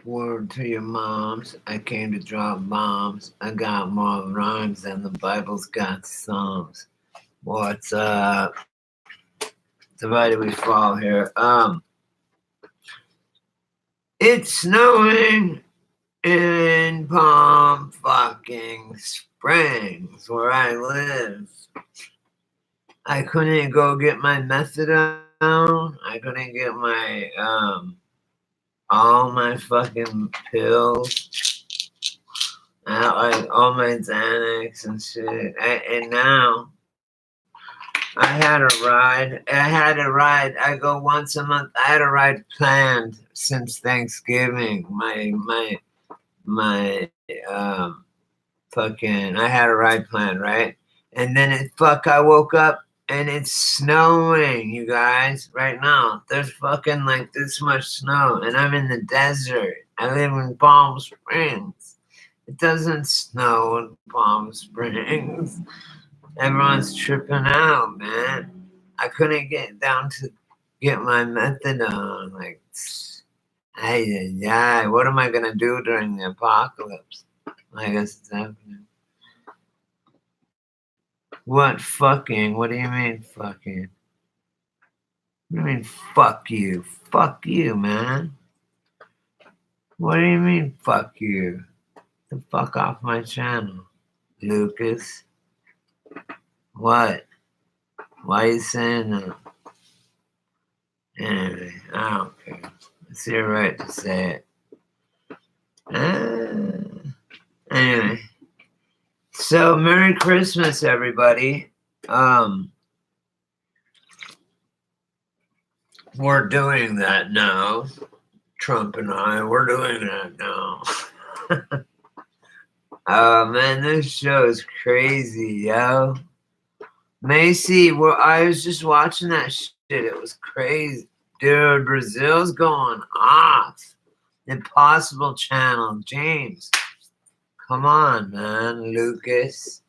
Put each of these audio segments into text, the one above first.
Word to your moms. I came to drop bombs. I got more rhymes than the Bible's got psalms. What's up? Divided we fall here. It's snowing in Palm fucking Springs where I live. I couldn't go get my methadone. I couldn't get my all my fucking pills. Like all my Xanax and shit. And now I had a ride. I go once a month. I had a ride planned since Thanksgiving. My fucking. I had a ride planned, right? And then I woke up and it's snowing, you guys. Right now, there's fucking like this much snow, and I'm in the desert. I live in Palm Springs. It doesn't snow in Palm Springs. Everyone's tripping out, man. I couldn't get down to get my methadone. Like, yeah, what am I gonna do during the apocalypse? I guess it's happening. What fucking? What do you mean fucking? What do you mean fuck you? Fuck you, man. What do you mean fuck you? The fuck off my channel, Lucas. What? Why are you saying that? Anyway, I don't care. It's your right to say it. Anyway. So Merry Christmas, everybody. We're doing that now. Trump and we're doing that now. Oh man, this show is crazy, yo. Macy, well, I was just watching that shit. It was crazy. Dude, Brazil's going off. Impossible Channel. James, come on, man. Lucas,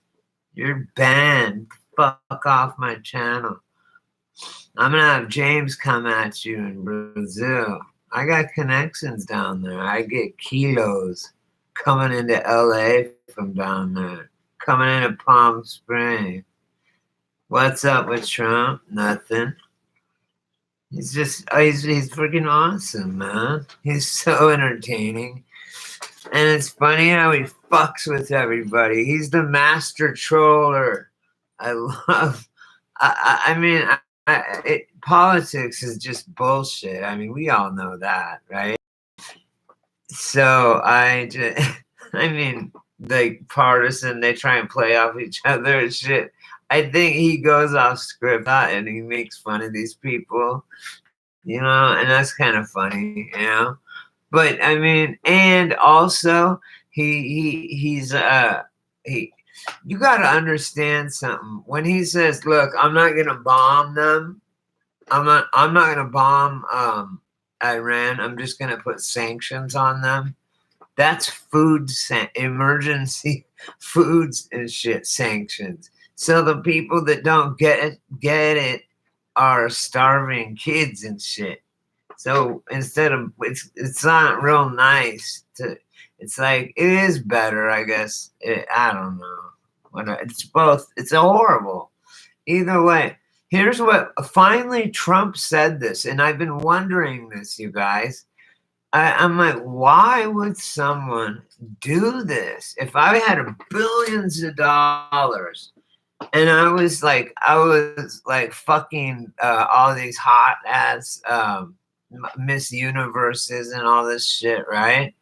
you're banned. Fuck off my channel. I'm going to have James come at you in Brazil. I got connections down there. I get kilos coming into LA from down there. Coming into Palm Springs. What's up with Trump? Nothing. He's just, he's freaking awesome, man. He's so entertaining. And it's funny how he fucks with everybody. He's the master troller. I love, I mean, politics is just bullshit. I mean, we all know that, right? So I mean, like partisan, they try and play off each other and shit. I think he goes off script and he makes fun of these people, you know, and that's kind of funny, you know. But I mean, and also he's you got to understand something. When he says, "Look, I'm not going to bomb them. I'm not going to bomb Iran. I'm just going to put sanctions on them." That's emergency foods and shit sanctions. So the people that don't get it are starving kids and shit. So instead of it's not real nice to. It's like it is better, I guess. I don't know. It's both. It's horrible. Either way, here's what finally Trump said this, and I've been wondering this, you guys. I'm like, why would someone do this? If I had billions of dollars and I was like fucking all these hot ass Miss Universes and all this shit, right?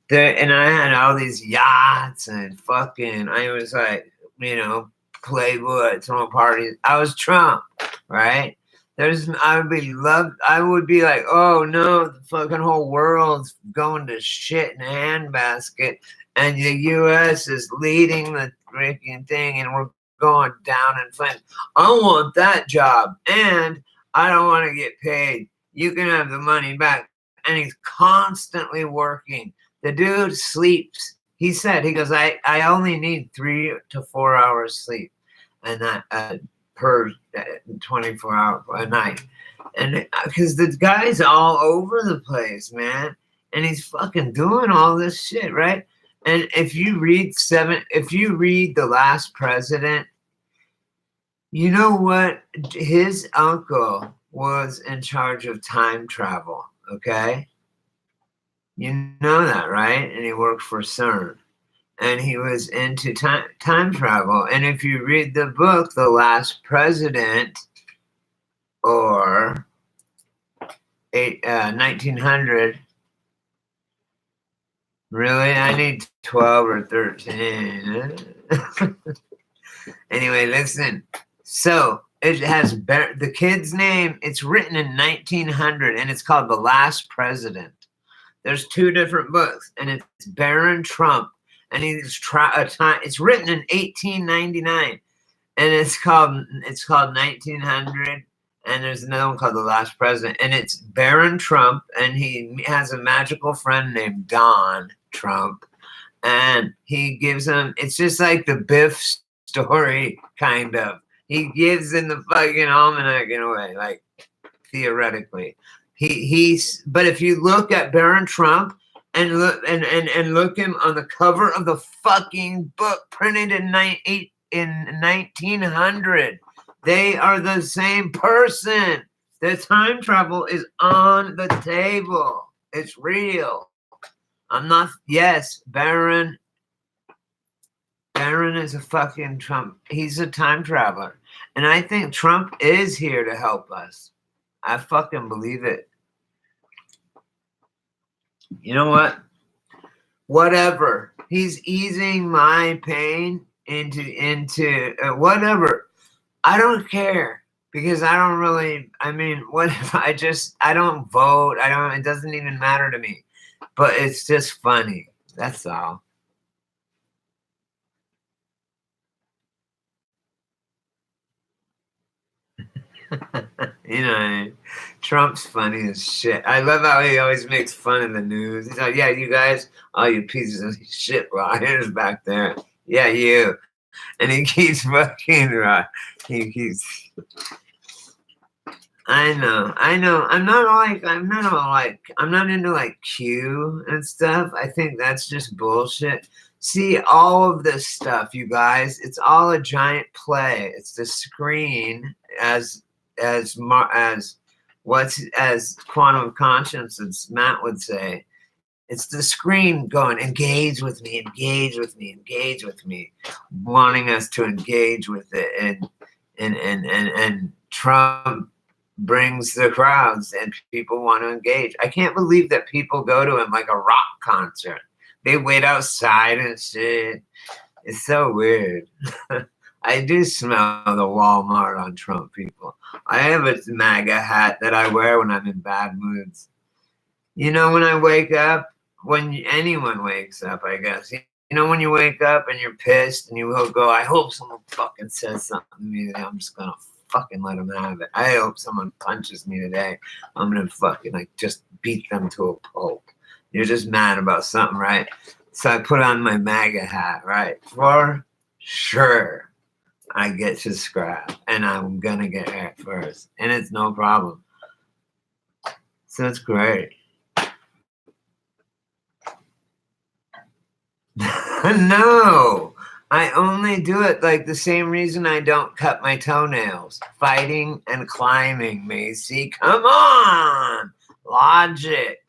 And I had all these yachts and fucking, I was like, you know, Playboy, throwing parties. I was Trump, right? I would be like, oh no, the fucking whole world's going to shit in a handbasket, and the U.S. is leading the freaking thing, and we're going down in flames. I want that job, and I don't want to get paid. You can have the money back. And he's constantly working. The dude sleeps. He goes, I only need 3 to 4 hours sleep, and that per 24 hours a night. And because the guy's all over the place, man. and he's fucking doing all this shit, right? And if you read The Last President, you know what? His uncle was in charge of time travel, okay? You know that, right? And he worked for CERN. And he was into time travel. And if you read the book, The Last President, or 1900, really? I need 12 or 13. Anyway, listen. So it has the kid's name. It's written in 1900, and it's called The Last President. There's 2 different books, and it's Baron Trump, and it's written in 1899, and it's called 1900. And there's another one called The Last President, and it's Baron Trump, and he has a magical friend named Don Trump, and he gives him. It's just like the Biff story, kind of. He gives in the fucking almanac in a way, like theoretically. But if you look at Baron Trump and look him on the cover of the fucking book printed in 1900, they are the same person. The time travel is on the table. It's real. I'm not. Yes, Baron is a fucking Trump. He's a time traveler. And I think Trump is here to help us. I fucking believe it. You know what? Whatever. He's easing my pain into whatever. I don't care, because I don't really, what if I don't vote? It doesn't even matter to me. But it's just funny. That's all. You know, Trump's funny as shit. I love how he always makes fun of the news. He's like, yeah, you guys, all you pieces of shit liars back there. Yeah, you. And he keeps fucking he keeps. I know. I'm not into like Q and stuff. I think that's just bullshit. See, all of this stuff, you guys, it's all a giant play. It's the screen as quantum conscience, as Matt would say. It's the screen going, engage with me, wanting us to engage with it. And Trump brings the crowds, and people want to engage. I can't believe that people go to him like a rock concert. They wait outside and shit. It's so weird. I do smell the Walmart on Trump people. I have a MAGA hat that I wear when I'm in bad moods. You know, when I wake up, anyone wakes up, I guess. You know, when you wake up and you're pissed and you will go, I hope someone fucking says something to me today. I'm just going to fucking let them have it. I hope someone punches me today. I'm going to fucking just beat them to a pulp. You're just mad about something, right? So I put on my MAGA hat, right? For sure, I get to scrap, and I'm going to get hurt first. And it's no problem. So it's great. No, I only do it like the same reason I don't cut my toenails. Fighting and climbing, Macy. Come on. Logic.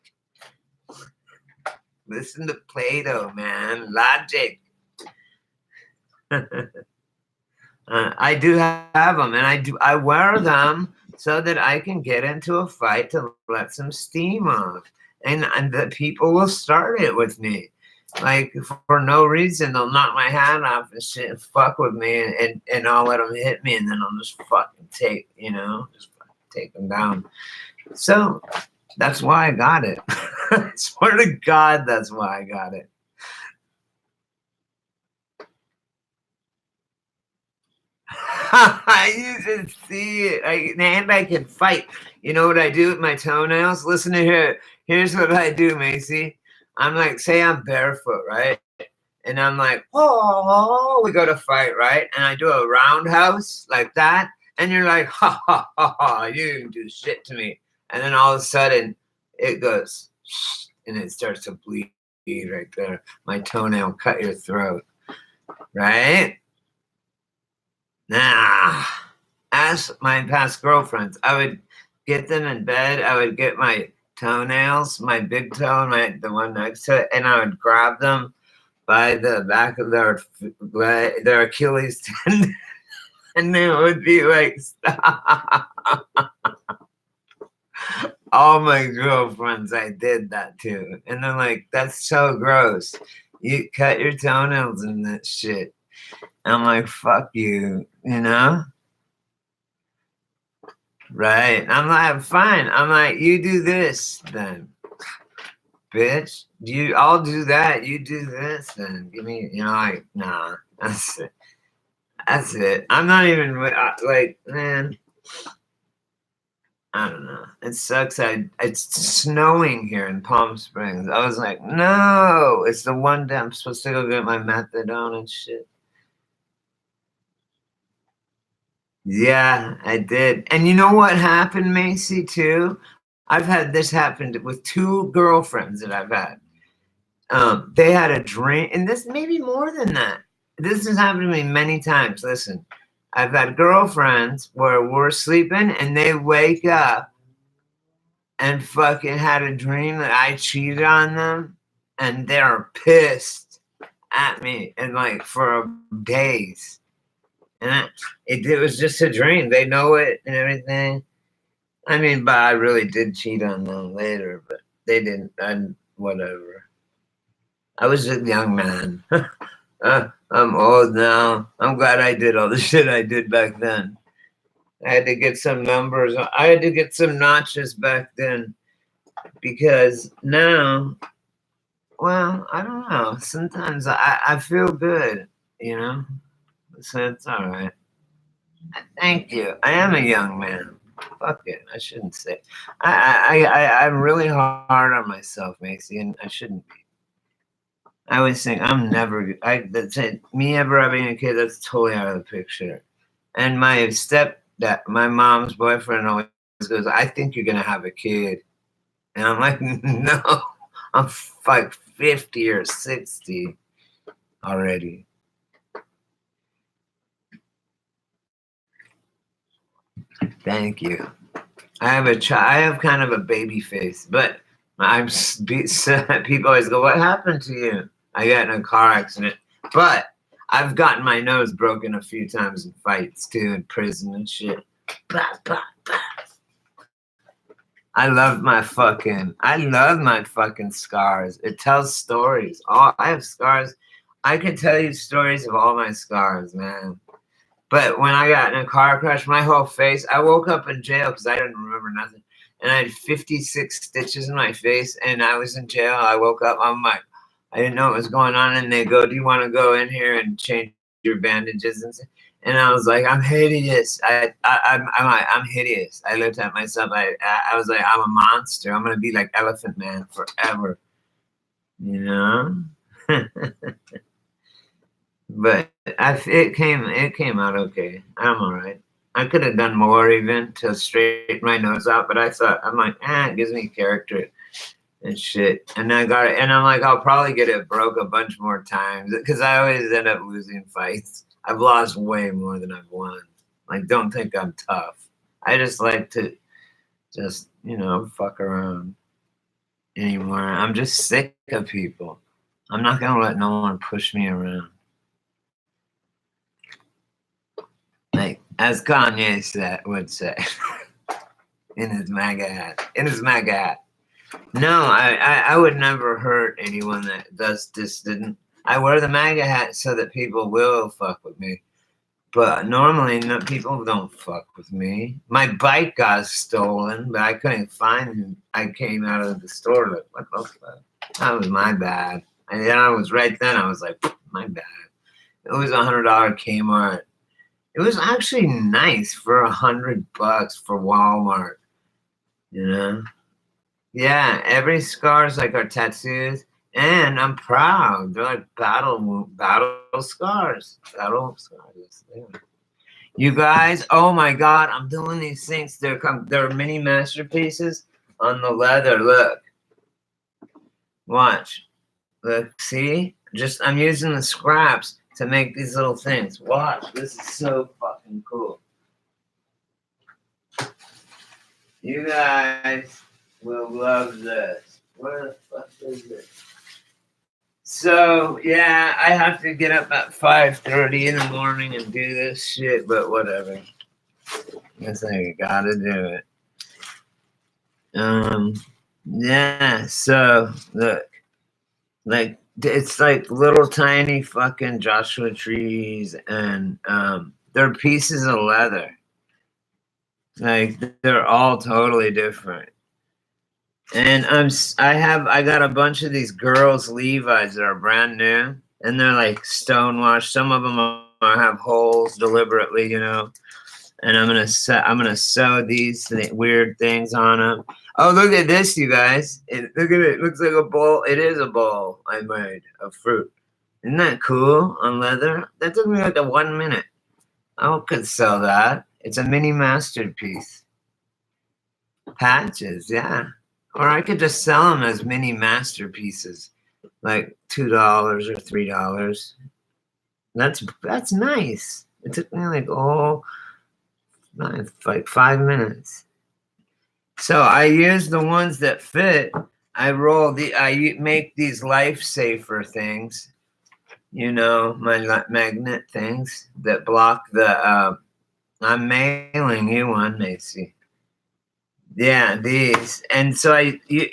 Listen to Plato, man. Logic. I do have them, and I wear them so that I can get into a fight to let some steam off. And the people will start it with me. Like, for no reason, they'll knock my hat off and shit, and fuck with me, and I'll let them hit me, and then I'll just fucking take them down. So that's why I got it. I swear to God, that's why I got it. You should see it. And I can fight. You know what I do with my toenails? Listen to here. Here's what I do, Macy. I'm like, say I'm barefoot, right? And I'm like, oh, we go to fight, right? And I do a roundhouse like that. And you're like, ha, ha, ha, ha, you didn't do shit to me. And then all of a sudden, it goes, and it starts to bleed right there. My toenail cut your throat, right? Nah. Ask my past girlfriends. I would get them in bed. I would get my toenails, my big toe and the one next to it, and I would grab them by the back of their Achilles tendon, and they would be like, stop. All my girlfriends, I did that too. And they're like, that's so gross. You cut your toenails and that shit. And I'm like, fuck you, you know? Right. I'm like, fine. I'm like, you do this then, bitch. I'll do that. You do this then. Give me, like, nah. That's it. That's it. I'm not even like, man. I don't know. It sucks. It's snowing here in Palm Springs. I was like, no. It's the one day I'm supposed to go get my methadone and shit. Yeah, I did. And you know what happened, Macy, too? I've had this happen with 2 girlfriends that I've had. They had a drink, and this maybe more than that. This has happened to me many times. Listen, I've had girlfriends where we're sleeping and they wake up and fucking had a dream that I cheated on them, and they're pissed at me and like for days. And it was just a dream. They know it and everything. I mean, but I really did cheat on them later, but they didn't. Whatever. I was a young man. I'm old now. I'm glad I did all the shit I did back then. I had to get some numbers. I had to get some notches back then because now, well, I don't know. Sometimes I feel good, so it's all right. Thank you. I am a young man. Fuck it. I shouldn't say. I'm really hard on myself, Macy, and I shouldn't be. I always think I'm never. That's it. Me ever having a kid, that's totally out of the picture. And my my mom's boyfriend always goes, "I think you're gonna have a kid," and I'm like, "No, I'm like 50 or 60 already." Thank you. I have kind of a baby face, but people always go, "What happened to you?" I got in a car accident, but I've gotten my nose broken a few times in fights too, in prison and shit. Bah, bah, bah. I love my fucking scars. It tells stories. I have scars. I could tell you stories of all my scars, man. But when I got in a car crash, my whole face, I woke up in jail because I didn't remember nothing. And I had 56 stitches in my face, and I was in jail. I woke up, I'm like, I didn't know what was going on. And they go, "Do you want to go in here and change your bandages?" And I was like, "I'm hideous. I'm hideous." I looked at myself. I was like, "I'm a monster. I'm going to be like Elephant Man forever." But it came out okay. I'm all right. I could have done more even to straighten my nose out, but I'm like, it gives me character and shit. And I got it, and I'm like, I'll probably get it broke a bunch more times because I always end up losing fights. I've lost way more than I've won. Like, don't think I'm tough. I just like to fuck around anymore. I'm just sick of people. I'm not gonna let no one push me around. Like, as Kanye would say, in his MAGA hat. No, I would never hurt anyone that does this. I wear the MAGA hat so that people will fuck with me. But normally, people don't fuck with me. My bike got stolen, but I couldn't find him. I came out of the store like, what the fuck? That was my bad. And then I was right then, I was like, my bad. It was $100 Kmart. It was actually nice for $100 for Walmart, Yeah, every scar is like our tattoos, and I'm proud. They're like battle scars. Battle scars. Yeah. You guys, oh my God, I'm doing these things. They're mini masterpieces on the leather. Look. Watch. Look, see? I'm using the scraps to make these little things. Watch. This is so fucking cool. You guys will love this. Where the fuck is it? So, yeah, I have to get up at 5:30 in the morning and do this shit, but whatever. Guess I gotta do it. Yeah, so, look. Like, it's like little tiny fucking Joshua trees, and they're pieces of leather. Like, they're all totally different. And I got a bunch of these girls' Levi's that are brand new, and they're like stonewashed. Some of them have holes deliberately, you know. And I'm gonna sew these weird things on them. Oh, look at this, you guys! Look at it. It looks like a bowl. It is a bowl I made of fruit. Isn't that cool on leather? That took me like 1 minute. I could sell that. It's a mini masterpiece. Patches, yeah. Or I could just sell them as mini masterpieces, like $2 or $3. That's nice. It took me like 5 minutes. So I use the ones that fit. I make these lifesaver things. You know, my magnet things that block the. I'm mailing you one, Macy. Yeah, these. And so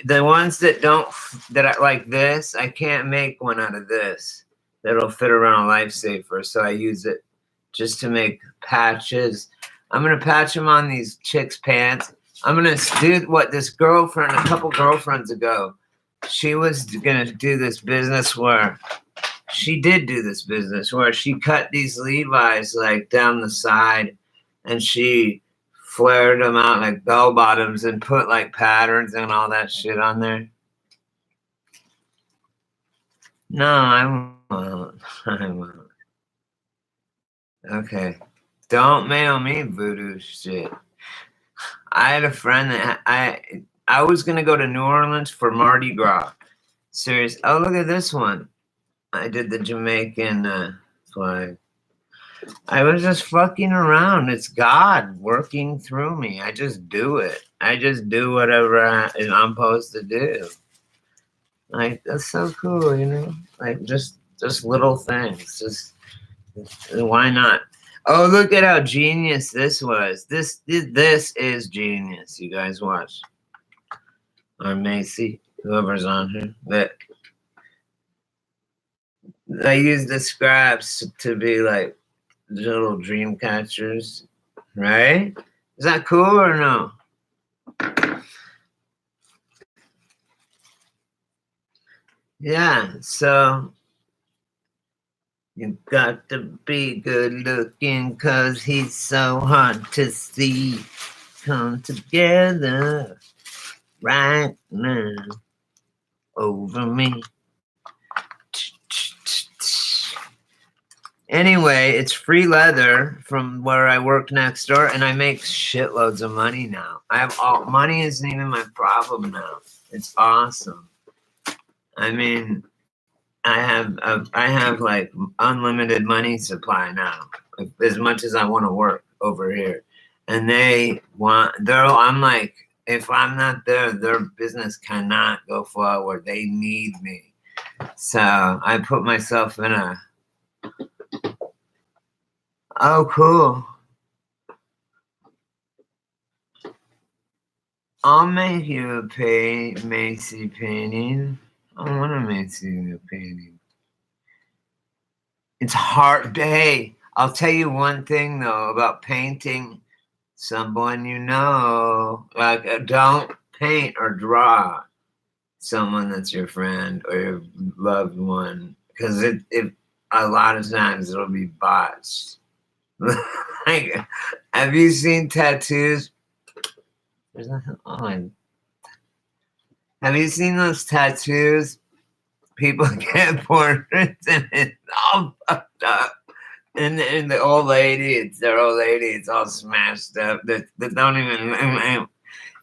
the ones that I like this, I can't make one out of this that'll fit around a lifesaver. So I use it just to make patches. I'm gonna patch them on these chicks' pants. I'm gonna do what this girlfriend, a couple girlfriends ago, she was gonna do this business where she did do this business where she cut these Levi's like down the side, and she flared them out like bell bottoms and put like patterns and all that shit on there. No, I won't. I won't. Okay. Don't mail me voodoo shit. I had a friend that I was gonna go to New Orleans for Mardi Gras. Serious. Oh, look at this one. I did the Jamaican flag. I was just fucking around. It's God working through me. I just do it. I just do whatever I'm supposed to do. Like, that's so cool, you know? Like, just little things. Just why not? Oh, look at how genius this was. This is genius. You guys watch. Or Macy, whoever's on here. But I use the scraps to be like little dream catchers, right? Is that cool or no? Yeah, so you got to be good looking 'cause he's so hard to see. Come together right now over me. Anyway, it's free leather from where I work next door, and I make shitloads of money now. Money isn't even my problem now. It's awesome. I mean, I have like unlimited money supply now, as much as I want to work over here, and I'm like, if I'm not there, their business cannot go forward. They need me, so I put myself in a. Oh, cool. I'll make you a Macy painting. I want to make you a painting. It's hard. Hey, I'll tell you one thing, though, about painting someone you know. Like, don't paint or draw someone that's your friend or your loved one. Because a lot of times it'll be botched. Like, have you seen tattoos? There's nothing on. Have you seen those tattoos? People get portraits and it's all fucked up. And the old lady, it's their old lady, it's all smashed up. That don't even.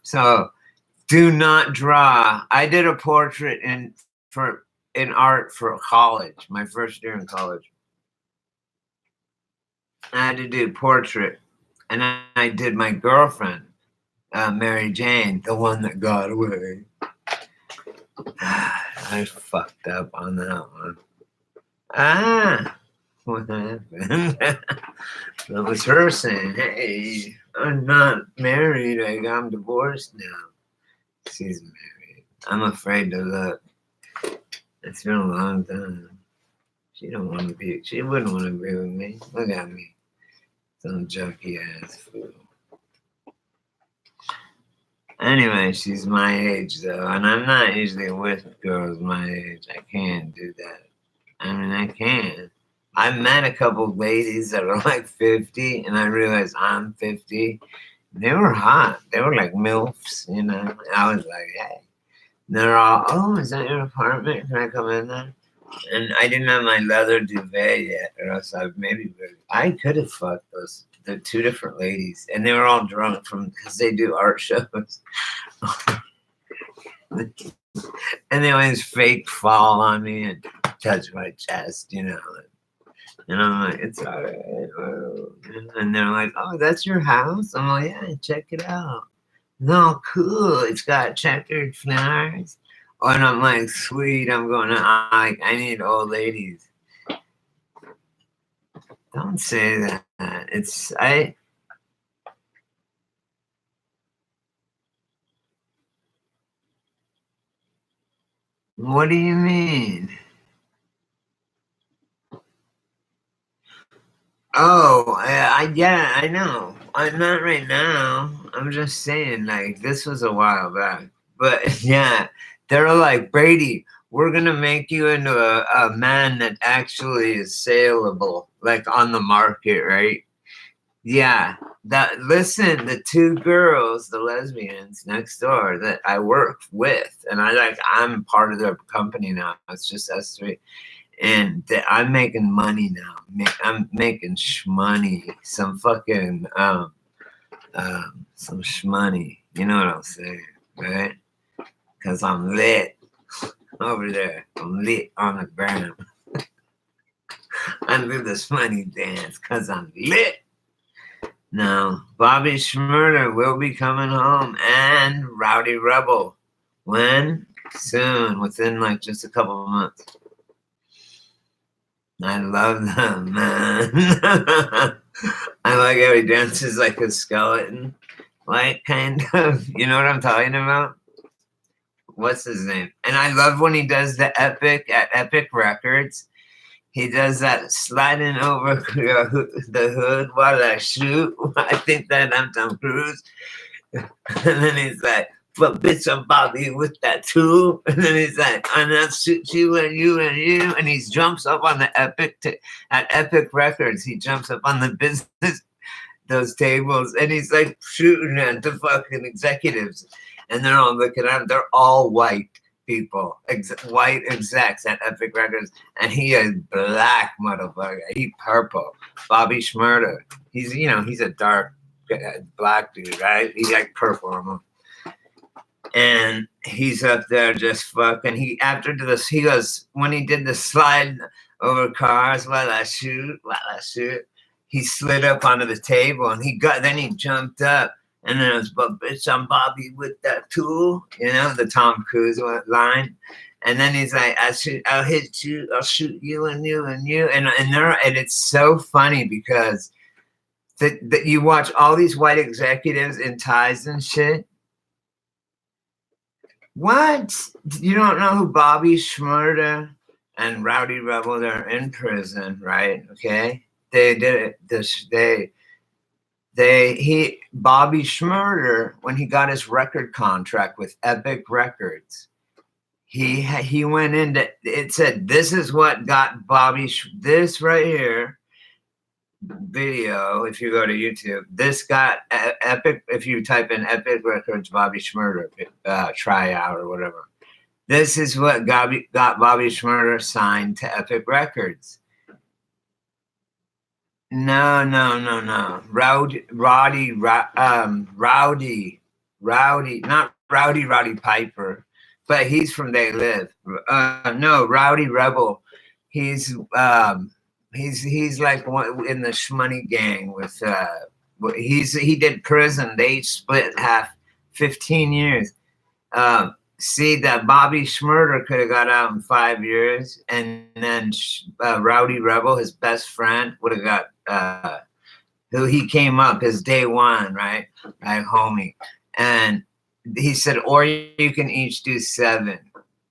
So do not draw. I did a portrait in art for college, my first year in college. I had to do portrait, and I did my girlfriend, Mary Jane, the one that got away. I fucked up on that one. What happened? That was her saying, "Hey, I'm not married. I'm divorced now." She's married. I'm afraid to look. It's been a long time. She don't want to be. She wouldn't want to be with me. Look at me, some junky ass fool. Anyway, she's my age though, and I'm not usually with girls my age. I can't do that. I mean, I can. I met a couple ladies that are like 50, and I realized I'm 50. They were hot. They were like MILFs, you know. I was like, hey. And they're all, oh, is that your apartment? Can I come in there? And I didn't have my leather duvet yet, or else I could have fucked the two different ladies, and they were all drunk because they do art shows. And they always fake fall on me and touch my chest, you know. And I'm like, it's all right. And they're like, oh, that's your house? I'm like, yeah, check it out. No, cool. It's got checkered flowers. Oh, and I'm like, sweet. I'm going to, I need old ladies. Don't say that. What do you mean? Oh, yeah, I know. I'm not right now. I'm just saying, like, this was a while back. But yeah, they're like, Brady, we're going to make you into a man that actually is saleable, like on the market, right? Yeah. Listen, the two girls, the lesbians next door that I work with, and I'm part of their company now. It's just us three. And I'm making money now. I'm making shmoney, some fucking some shmoney. You know what I'm saying, right? Because I'm lit over there. I'm lit on the ground. I do this money dance because I'm lit. Now, Bobby Schmurder will be coming home, and Rowdy Rebel. When? Soon, within like just a couple of months. I love them, man. I like how he dances like a skeleton. Like, kind of. You know what I'm talking about? What's his name? And I love when he does the Epic at Epic Records. He does that sliding over the hood while I shoot. I think that I'm Tom Cruise. And then he's like, but bitch, I'm Bobby with that tool. And then he's like, and I'll shoot you and you and you. And he jumps up on the at Epic Records. He jumps up on the business, those tables, and he's like shooting at the fucking executives. And they're all looking at him. They're all white people, white execs at Epic Records. And he is black, motherfucker. He purple. Bobby Schmurder. He's a dark black dude, right? He's like purple. And he's up there just fucking. He goes when he did the slide over cars while I shoot. He slid up onto the table and then he jumped up and then it was, but bitch, I'm Bobby with that tool, you know, the Tom Cruise line. And then he's like, I'll hit you, I'll shoot you and you and you. And it's so funny because that you watch all these white executives in ties and shit. What? You don't know who Bobby Schmurder and Rowdy Rebel, they're in prison, right? Okay. They did it. Bobby Schmurder, when he got his record contract with Epic Records, he went into it, said, this is what got Bobby, this right here, video, if you go to YouTube, this got Epic, if you type in Epic Records Bobby Schmurder tryout or whatever, this is what got Bobby Schmurder signed to Epic Records. No. Rowdy, not Rowdy Piper. but he's from They Live. No, Rowdy Rebel. He's he's like one in the Shmoney gang with he did prison. They each split half, 15 years. See that Bobby Schmurder could have got out in 5 years, and then Rowdy Rebel, his best friend, would have got who he came up his day one, right, homie, and he said, or you can each do 7,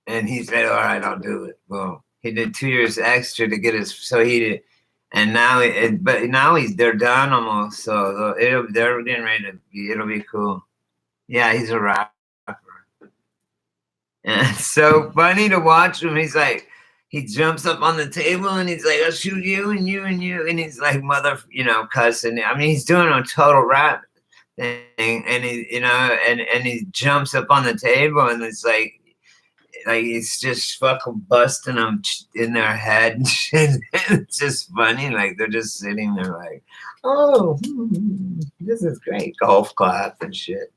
and he said, all right, I'll do it. Boom. He did 2 years extra to get his, so he did, and now but now they're done almost, so they're getting ready to be, it'll be cool. Yeah, he's a rapper. And it's so funny to watch him. He's like, he jumps up on the table and he's like, I'll shoot you and you and you. And he's like, cussing. I mean, he's doing a total rap thing. And and he jumps up on the table and it's like he's just fucking busting them in their head and shit. It's just funny. Like, they're just sitting there like, oh, this is great. Golf clap and shit.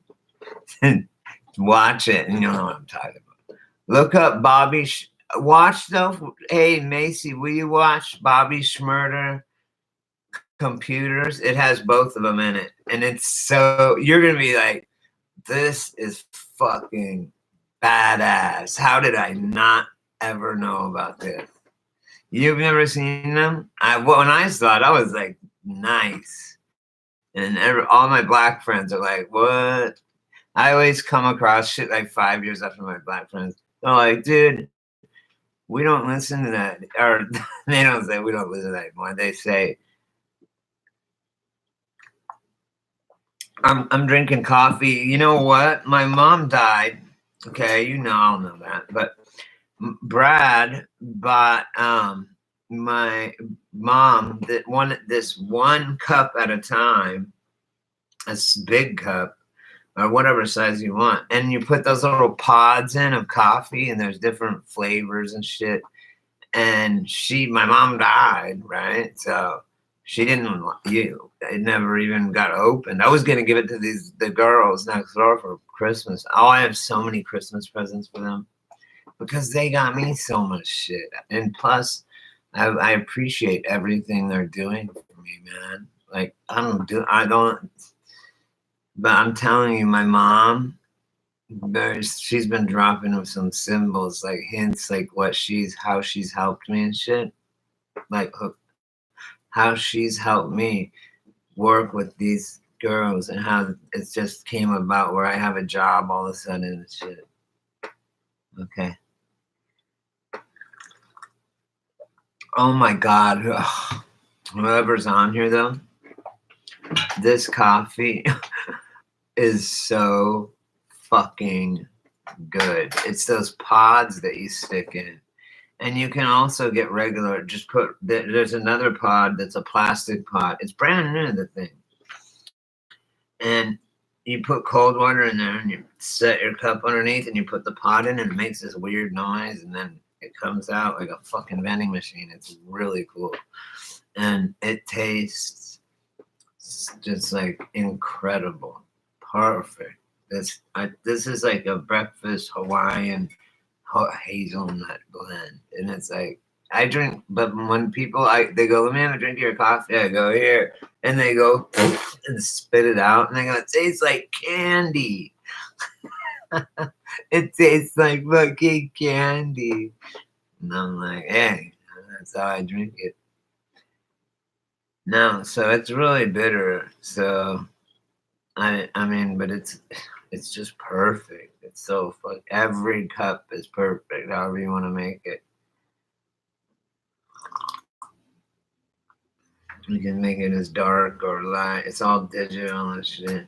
Watch it and you'll know what I'm talking about. Look up Bobby. Watch though. Hey Macy, will you watch Bobby Schmurder Computers? It has both of them in it, and it's so you're gonna be like, this is fucking badass. How did I not ever know about this? You've never seen them? When I saw it, I was like, nice, and all my black friends are like, what? I always come across shit like 5 years after my black friends. They're like, dude, we don't listen to that. Or they don't say we don't listen to that anymore. They say, I'm drinking coffee. You know what? My mom died. Okay, I'll know that. But Brad bought my mom this one cup at a time, a big cup, or whatever size you want. And you put those little pods in of coffee and there's different flavors and shit. And my mom died, right? So she didn't, it never even got opened. I was going to give it to the girls next door for Christmas. Oh, I have so many Christmas presents for them because they got me so much shit. And plus, I appreciate everything they're doing for me, man. Like, but I'm telling you, my mom, she's been dropping them some symbols, like hints, like how she's helped me and shit. Like how she's helped me work with these girls and how it just came about where I have a job all of a sudden and shit. Okay. Oh my God. Ugh. Whoever's on here though, this coffee is so fucking good. It's those pods that you stick in. And you can also get regular, there's another pod that's a plastic pod. It's brand new, the thing. And you put cold water in there and you set your cup underneath and you put the pod in and it makes this weird noise and then it comes out like a fucking vending machine. It's really cool. And it tastes just like incredible. Perfect. This is like a breakfast Hawaiian hazelnut blend, and it's like I drink. But when people they go, let me have a drink of your coffee. I go here, and they go and spit it out, and they go, it tastes like candy. It tastes like fucking candy, and I'm like, hey, that's how I drink it. No, so it's really bitter. So I mean, but it's just perfect. It's so fun. Every cup is perfect, however you want to make it. You can make it as dark or light. It's all digital and shit.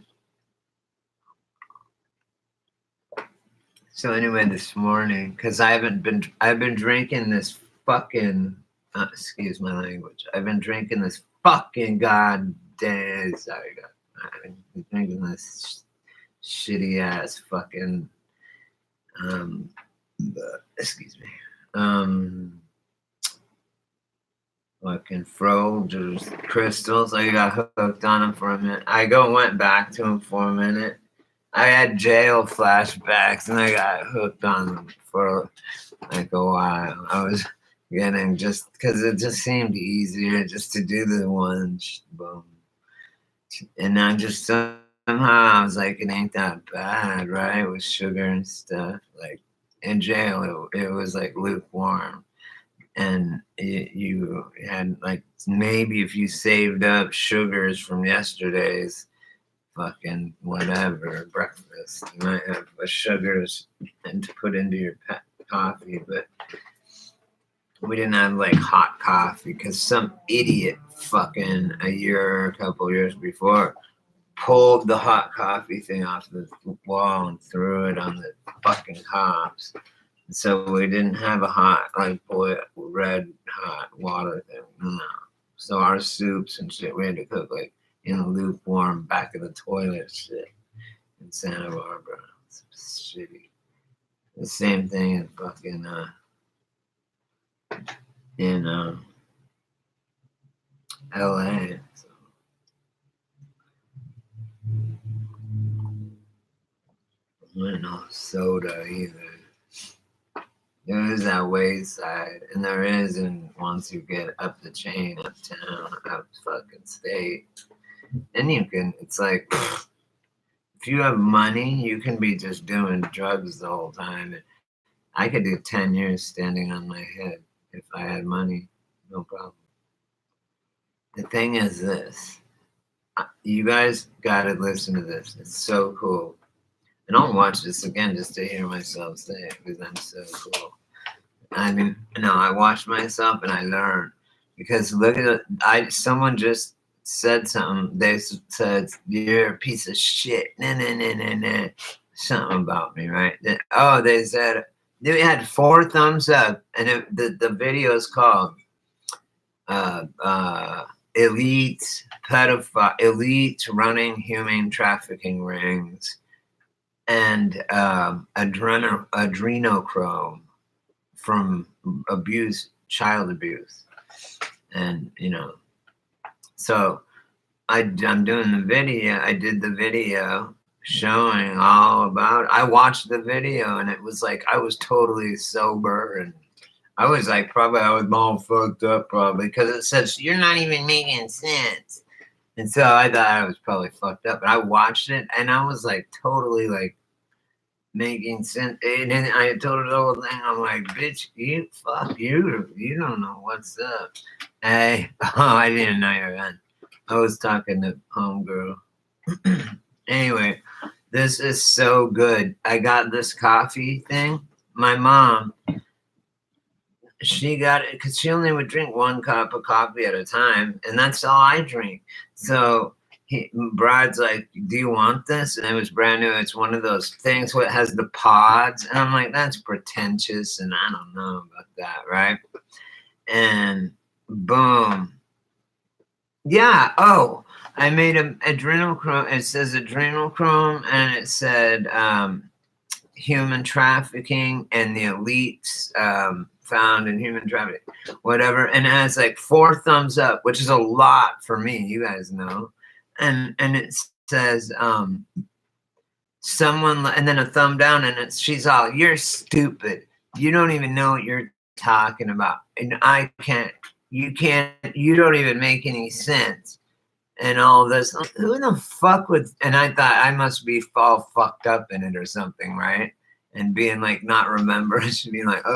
So anyway, this morning, because I've been drinking this fucking, excuse my language. I've been drinking this fucking goddamn, sorry, God. I've been drinking this shitty ass fucking excuse me fucking Folgers crystals. I got hooked on them for a minute. Went back to them for a minute I had jail flashbacks, and I got hooked on them for like a while. I was getting just because it just seemed easier just to do the one boom, and I just somehow I was like, it ain't that bad, right? With sugar and stuff. Like in jail, it was like lukewarm, and you had like maybe if you saved up sugars from yesterday's fucking whatever breakfast, you might have a sugars and to put into your coffee, but we didn't have like hot coffee because some idiot fucking a couple years before pulled the hot coffee thing off the wall and threw it on the fucking cops. So we didn't have a hot, like, red hot water thing. No. So our soups and shit, we had to cook like in the lukewarm back of the toilet shit in Santa Barbara. It's shitty. The same thing in fucking in LA. So. No soda either. There is that wayside, and there is, and once you get up the chain, uptown, up fucking state, then you can. It's like if you have money, you can be just doing drugs the whole time. I could do 10 years standing on my head if I had money, no problem. The thing is this: you guys gotta listen to this. It's so cool. And I'll watch this again just to hear myself say it because I'm so cool. I mean, no, I watch myself and I learn because look at it. Someone just said something. They said you're a piece of shit. Nah, nah, nah, nah, nah. Something about me, right? They said they had 4 thumbs up, and the video is called "Elite Pedophile, Elite Running Human Trafficking Rings." And adrenochrome from child abuse. And, so I'm doing the video. I did the video showing all about it. I watched the video and it was like I was totally sober and I was like I was all fucked up probably because it says you're not even making sense. And so I thought I was probably fucked up. But I watched it and I was like totally like making sense. And then I told her the whole thing. I'm like, bitch, you don't know what's up. Hey, I didn't know you were on. I was talking to homegirl. Anyway, this is so good. I got this coffee thing. My mom, she got it because she only would drink 1 cup of coffee at a time, and that's all I drink. So Brad's like, do you want this? And it was brand new. It's one of those things where it has the pods. And I'm like, that's pretentious. And I don't know about that, right? And boom. Yeah. Oh, I made an adrenochrome. It says adrenochrome and it said human trafficking and the elites found in human trafficking, whatever. And it has like 4 thumbs up, which is a lot for me. You guys know. And it says someone and then a thumb down and she's all, you're stupid, you don't even know what you're talking about, and you don't even make any sense and all this. Who the fuck would? And I thought I must be all fucked up in it or something, right? And being like not remembering, being like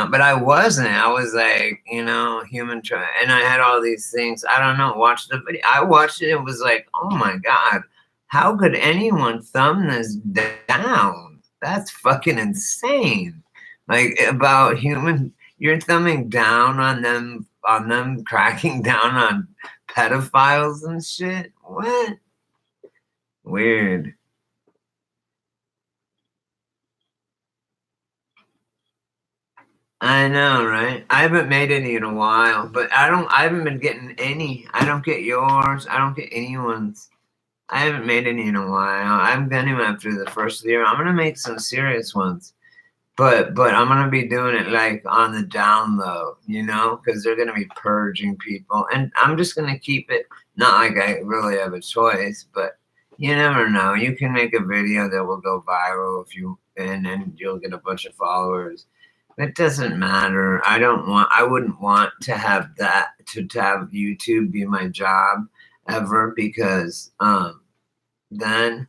but I wasn't. I was like, human try. And I had all these things. I don't know. Watch the video. I watched it. It was like, oh my God, how could anyone thumb this down? That's fucking insane. Like about you're thumbing down on them cracking down on pedophiles and shit. What? Weird. I know, right? I haven't made any in a while, but I haven't been getting any. I don't get yours. I don't get anyone's. I haven't made any in a while. I'm gonna after the first year. I'm gonna make some serious ones, but I'm gonna be doing it like on the down low, because they're gonna be purging people, and I'm just gonna keep it. Not like I really have a choice, but You never know. You can make a video that will go viral and then you'll get a bunch of followers. It doesn't matter. I wouldn't want to have to have YouTube be my job ever, because then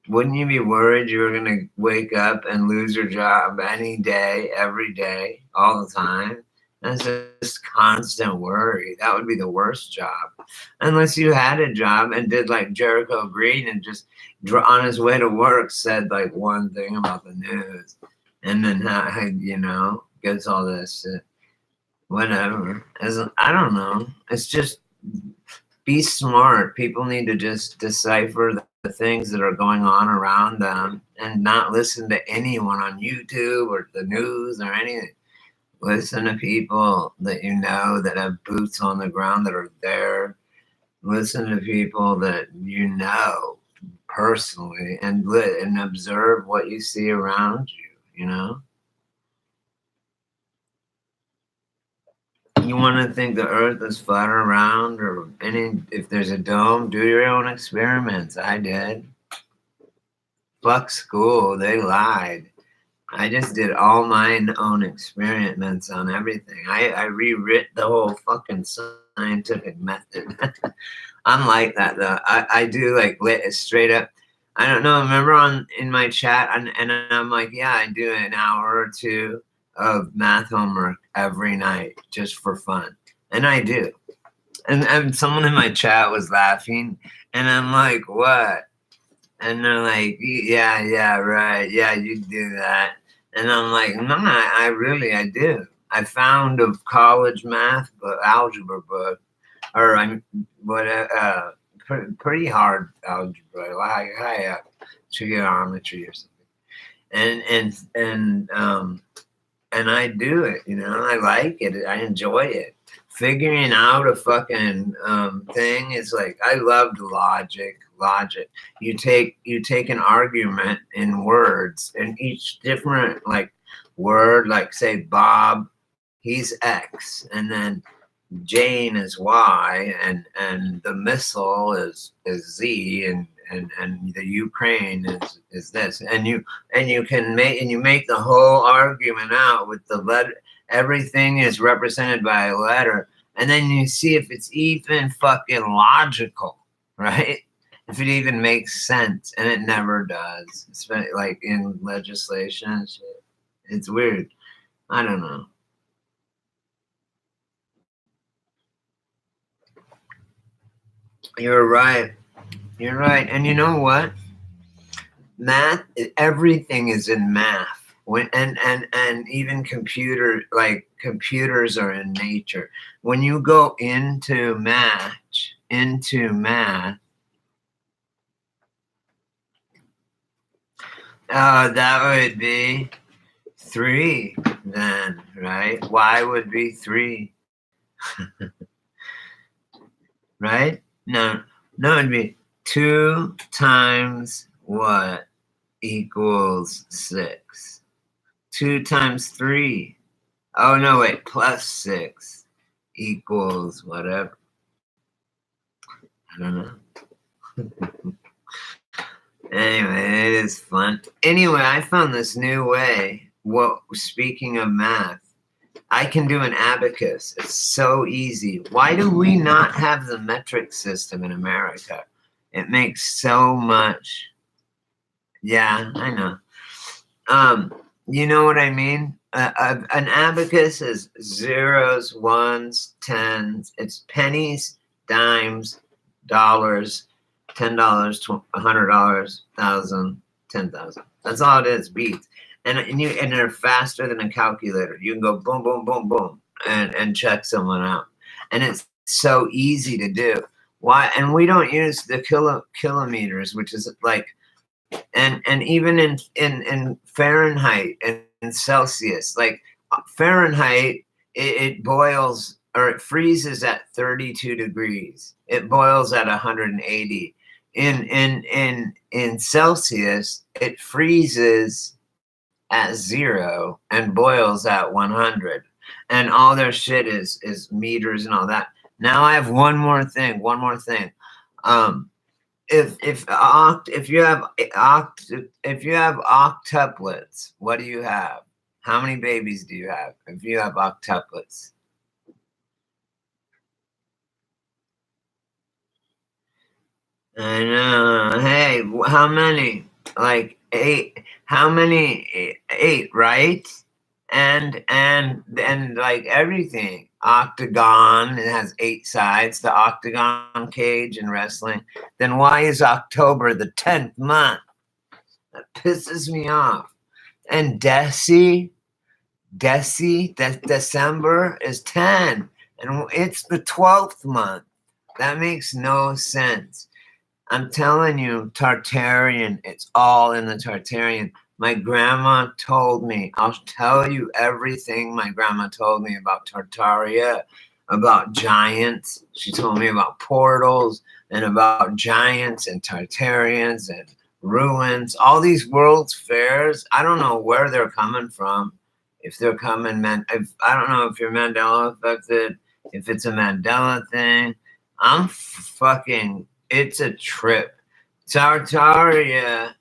wouldn't you be worried you were going to wake up and lose your job any day, every day, all the time? That's just constant worry. That would be the worst job. Unless you had a job and did like Jericho Green and just on his way to work said like one thing about the news, and then gets all this shit. Whatever. I don't know. It's just be smart. People need to just decipher the things that are going on around them and not listen to anyone on YouTube or the news or anything. Listen to people that you know that have boots on the ground that are there. Listen to people that you know personally and observe what you see around you, You want to think the earth is flat or round, or if there's a dome, do your own experiments. I did. Fuck school, they lied. I just did all my own experiments on everything. I rewrit the whole fucking scientific method. I'm like that though. I do like straight up. I don't know. Remember in my chat, and I'm like, yeah, I do an hour or two of math homework every night just for fun, and I do. And someone in my chat was laughing, and I'm like, what? And they're like, yeah, right. Yeah, you do that. And I'm like, no, I do. I found a college math book, algebra book, or pretty hard algebra, like high trigonometry or something. And I do it, I like it. I enjoy it. Figuring out a fucking thing is like, I loved logic. You take an argument in words, and each different like word, like say Bob, he's X, and then Jane is Y, and the missile is Z, and the Ukraine is this, and you make the whole argument out with the letter. Everything is represented by a letter, and then you see if it's even fucking logical, right? If it even makes sense, and it never does. It's like in legislation and shit. It's weird. I don't know. You're right. And you know what? Math, everything is in math. And even computers are in nature. When you go into math, that would be 3 then, right? Y would be 3. Right? No, it'd be 2 times what equals 6? 2 times 3. Oh, no, wait, plus 6 equals whatever. I don't know. Anyway, it is fun. Anyway, I found this new way. Speaking of math, I can do an abacus. It's so easy. Why do we not have the metric system in America? It makes so much. Yeah, I know. You know what I mean? An abacus is zeros, ones, tens. It's pennies, dimes, dollars, $10, $100, 1,000, 10,000. That's all it is. Beats. And they're faster than a calculator. You can go boom, boom, boom, boom, and check someone out. And it's so easy to do. Why? And we don't use the kilometers, which is like, and even in Fahrenheit and in Celsius, like Fahrenheit, it boils or it freezes at 32 degrees. It boils at 180. In Celsius, it freezes at 0 and boils at 100, and all their shit is meters and all that. Now I have one more thing. if you have octuplets, what do you have? How many babies do you have if you have octuplets? I know. Hey, how many? Like eight. How many? Eight, right? And like everything. Octagon, it has 8 sides, the octagon cage in wrestling. Then why is October the 10th month? That pisses me off. And that December is 10. And it's the 12th month. That makes no sense. I'm telling you, Tartarian, it's all in the Tartarian. My grandma told me, I'll tell you everything my grandma told me about Tartaria, about giants. She told me about portals and about giants and Tartarians and ruins. All these world's fairs, I don't know where they're coming from. If they're coming, I don't know if you're Mandela affected, if it's a Mandela thing. I'm fucking, it's a trip. Tartaria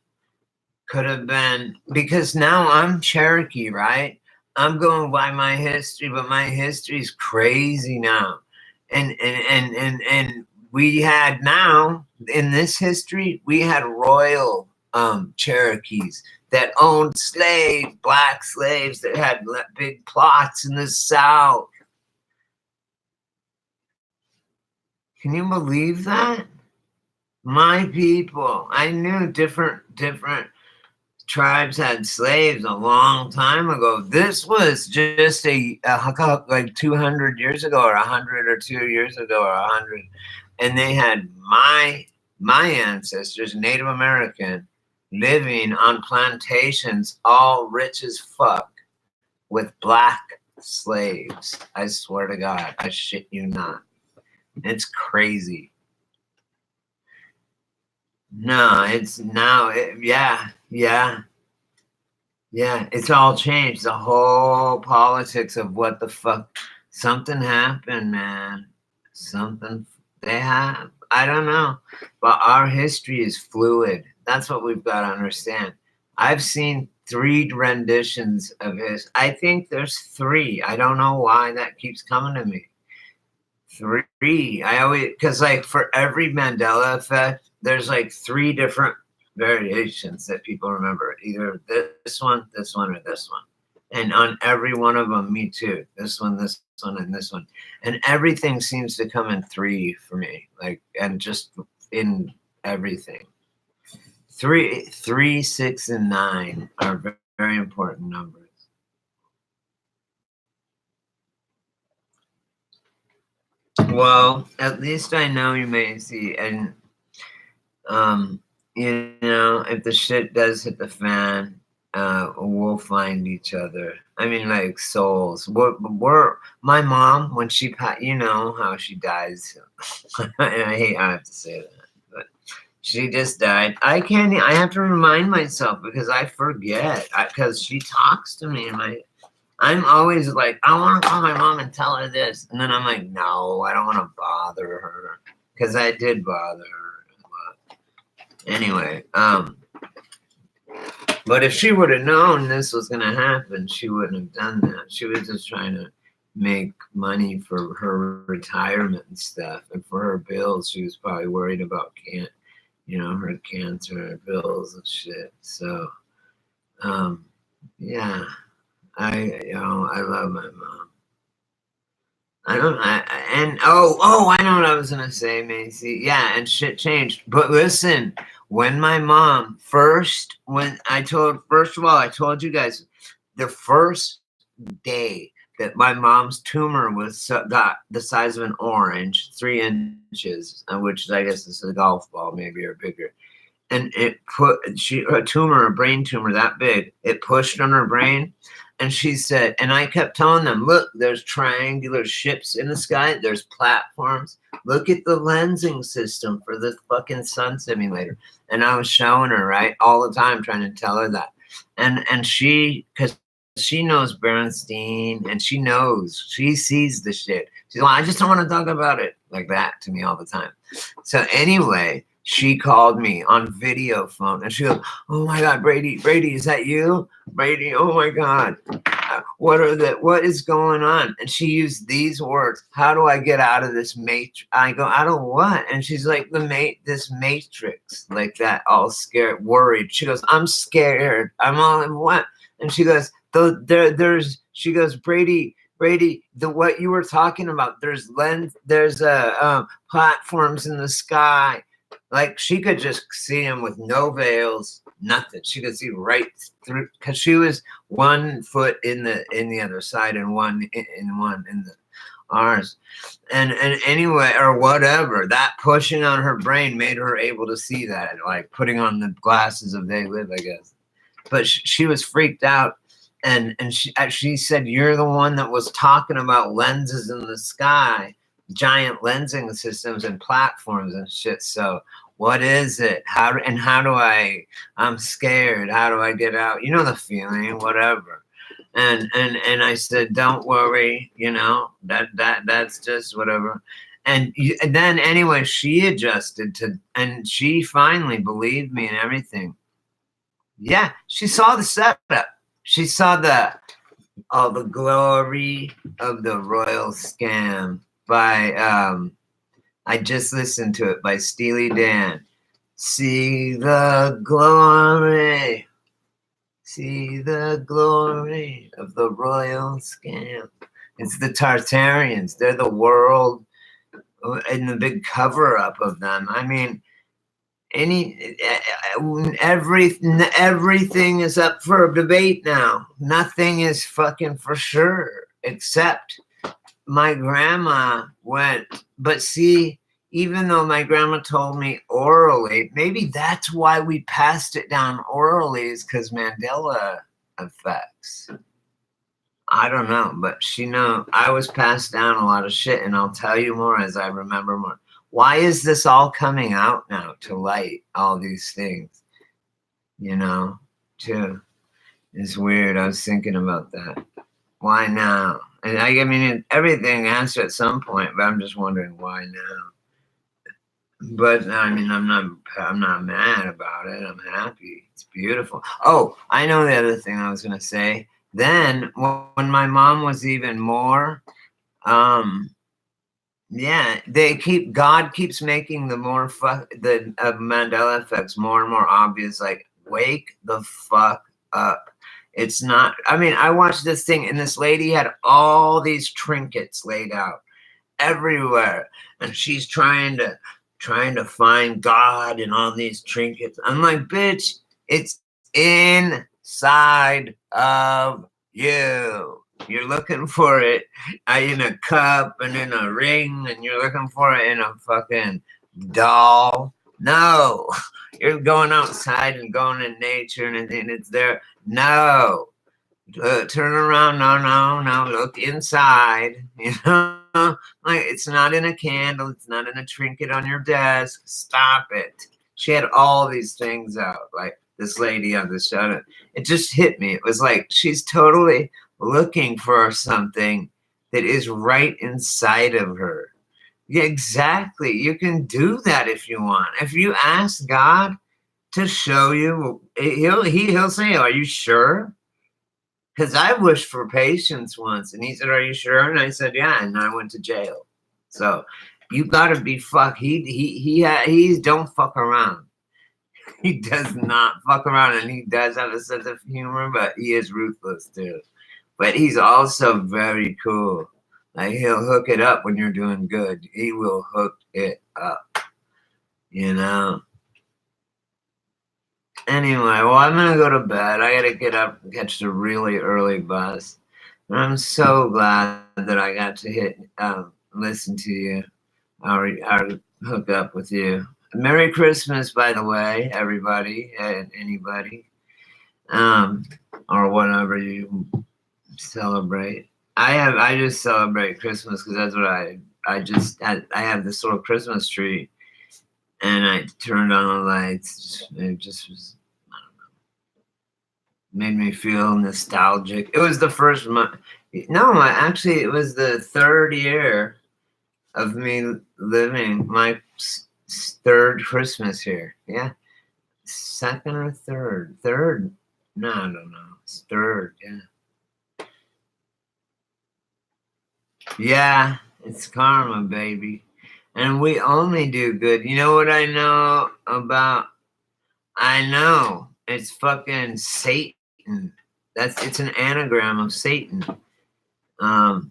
could have been, because now I'm Cherokee, right? I'm going by my history, but my history is crazy now. And we had now in this history, we had royal Cherokees that owned slaves, black slaves that had big plots in the South. Can you believe that? My people, I knew different tribes had slaves a long time ago. This was just like 200 years ago, or 100 or 2 years ago, or 100, and they had my ancestors, Native American, living on plantations, all rich as fuck, with black slaves. I swear to God, I shit you not. It's crazy. No, it's now, yeah. It's all changed. The whole politics of what the fuck. Something happened, man. Something they have. I don't know. But our history is fluid. That's what we've got to understand. I've seen 3 renditions of his. I think there's 3. I don't know why that keeps coming to me. 3. I always, because like for every Mandela effect, there's like 3 different variations that people remember. Either this one, or this one. And on every one of them, me too. This one, and this one. And everything seems to come in 3 for me. Like, and just in everything. 3, 6, and 9 are very, very important numbers. Well, at least I know you may see, and you know, if the shit does hit the fan, we'll find each other. I mean, like souls. We're my mom when she you know how she dies. And I have to say that, but she just died. I have to remind myself because I forget. Because she talks to me, and I'm always like, I want to call my mom and tell her this. And then I'm like, no, I don't want to bother her. Because I did bother her a lot. Anyway, but if she would have known this was going to happen, she wouldn't have done that. She was just trying to make money for her retirement and stuff. And for her bills, she was probably worried about her cancer bills and shit. So, yeah. I love my mom. I know what I was gonna say, Macy. Yeah, and shit changed. But listen, when my mom first I told you guys the first day that my mom's tumor got the size of an orange, 3 inches, which I guess is a golf ball, maybe, or bigger. And it a brain tumor that big, it pushed on her brain. And she said, and I kept telling them, look, there's triangular ships in the sky. There's platforms. Look at the lensing system for the fucking sun simulator. And I was showing her, right, all the time, trying to tell her that. And she, because she knows Bernstein, and she sees the shit. She's like, I just don't want to talk about it, like that to me all the time. So anyway, she called me on video phone and she goes, "Oh my God, Brady, is that you? Brady, oh my God. What is going on?" And she used these words: "How do I get out of this matrix?" I go, "Out of what?" And she's like, this matrix, like that, all scared, worried. She goes, "I'm scared. I'm all in what?" And she goes, she goes, Brady, the what you were talking about, there's platforms in the sky. Like she could just see him with no veils, nothing. She could see right through, because she was 1 foot in the other side and one in the ours. And anyway, or whatever, that pushing on her brain made her able to see that, like putting on the glasses of They Live, I guess. But she was freaked out. And she said, "You're the one that was talking about lenses in the sky, giant lensing systems and platforms and shit. So what is it? How do I'm scared. How do I get out? You know the feeling, whatever." And I said, "Don't worry, that's just whatever." And then anyway, she adjusted and she finally believed me and everything. Yeah, she saw the setup. She saw all the glory of the royal scam by I just listened to it by Steely Dan. See the glory of the royal scam. It's the Tartarians. They're the world in the big cover up of them. I mean, everything is up for debate now. Nothing is fucking for sure, except my grandma went. But see, even though my grandma told me orally, maybe that's why we passed it down orally, is because Mandela effects. I don't know, but I was passed down a lot of shit, and I'll tell you more as I remember more. Why is this all coming out now to light, all these things? Too. It's weird. I was thinking about that. Why now? And I mean, everything has to at some point, but I'm just wondering why now. But I mean, I'm not mad about it. I'm happy. It's beautiful. Oh, I know the other thing I was gonna say. Then when my mom was even more, yeah, God keeps making the Mandela effects more and more obvious. Like, wake the fuck up. It's not. I mean, I watched this thing, and this lady had all these trinkets laid out everywhere, and she's trying to find God in all these trinkets. I'm like, bitch, it's inside of you. You're looking for it in a cup and in a ring, and you're looking for it in a fucking doll. No, you're going outside and going in nature, and it's there. No, turn around. No. Look inside. Like, it's not in a candle. It's not in a trinket on your desk. Stop it. She had all these things out, like this lady on the show. It just hit me. It was like she's totally looking for something that is right inside of her. Yeah, exactly. You can do that if you want. If you ask God to show you, he'll say, "Are you sure?" Because I wished for patience once, and he said, "Are you sure?" And I said, "Yeah," and I went to jail. So you gotta be he don't fuck around. He does not fuck around, and he does have a sense of humor, but he is ruthless too. But he's also very cool. Like, he'll hook it up when you're doing good. He will hook it up. Anyway, well, I'm gonna go to bed. I gotta get up and catch the really early bus. And I'm so glad that I got to listen to you, or hook up with you. Merry Christmas, by the way, everybody and anybody, or whatever you celebrate. I just celebrate Christmas because that's what I have this little Christmas tree, and I turned on the lights. It just was, I don't know, made me feel nostalgic. It was the first month. No, actually, it was the 3rd year of me living. It's third Christmas here. Yeah. Second or third? Third. No, I don't know. It's third, yeah. Yeah, it's karma, baby. And we only do good. You know what I know about? I know. It's fucking Satan. It's an anagram of Satan. And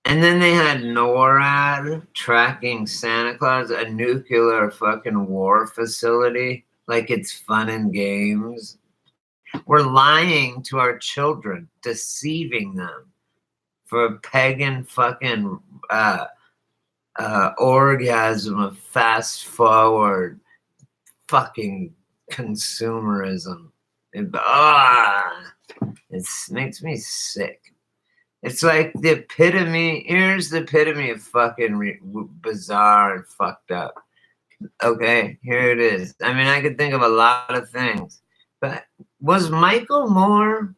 then they had NORAD tracking Santa Claus, a nuclear fucking war facility. Like it's fun and games. We're lying to our children, deceiving them for a pagan fucking orgasm of fast forward fucking consumerism. It makes me sick. It's like the epitome. Here's the epitome of fucking bizarre and fucked up. Okay, here it is. I mean, I could think of a lot of things, but was Michael Moore?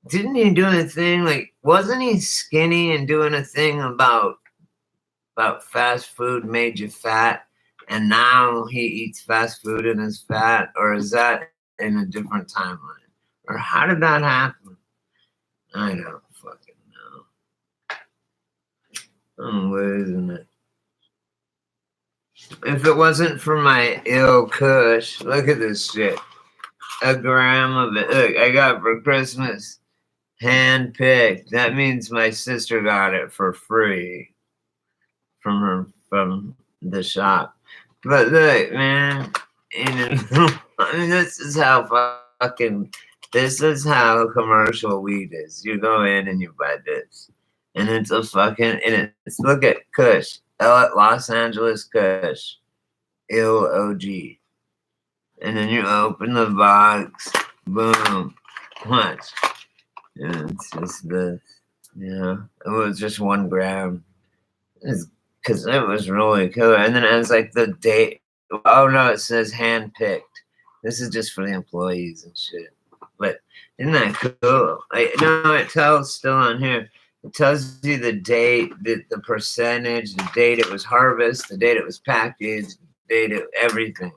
Didn't he do a thing like? Wasn't he skinny and doing a thing about fast food made you fat, and now he eats fast food and is fat, or is that in a different timeline, or how did that happen? I don't fucking know. I'm losing it. If it wasn't for my ill kush, look at this shit. A gram of it. Look, I got for Christmas. Hand-picked. That means my sister got it for free from the shop. But look, man, I mean, this is how commercial weed is. You go in and you buy this, and it's a fucking, and it's, look at Kush, Los Angeles Kush, ill OG, and then you open the box, boom, watch, and it's just this, it was just 1 gram. Because it was really cool. And then it has like the date. Oh no, it says hand-picked. This is just for the employees and shit. But isn't that cool? No, it tells still on here. It tells you the date, the percentage, the date it was harvested, the date it was packaged, the date of everything.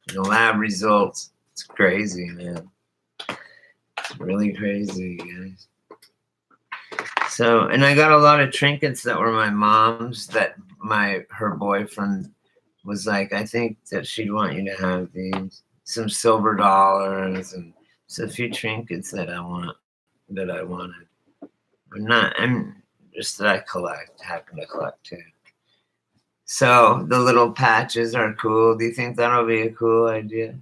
The lab results. It's crazy, man. It's really crazy, guys. So, and I got a lot of trinkets that were my mom's that her boyfriend was like, I think that she'd want you to have these. Some silver dollars and so a few trinkets that I wanted. I'm just that I happen to collect too. So the little patches are cool. Do you think that'll be a cool idea?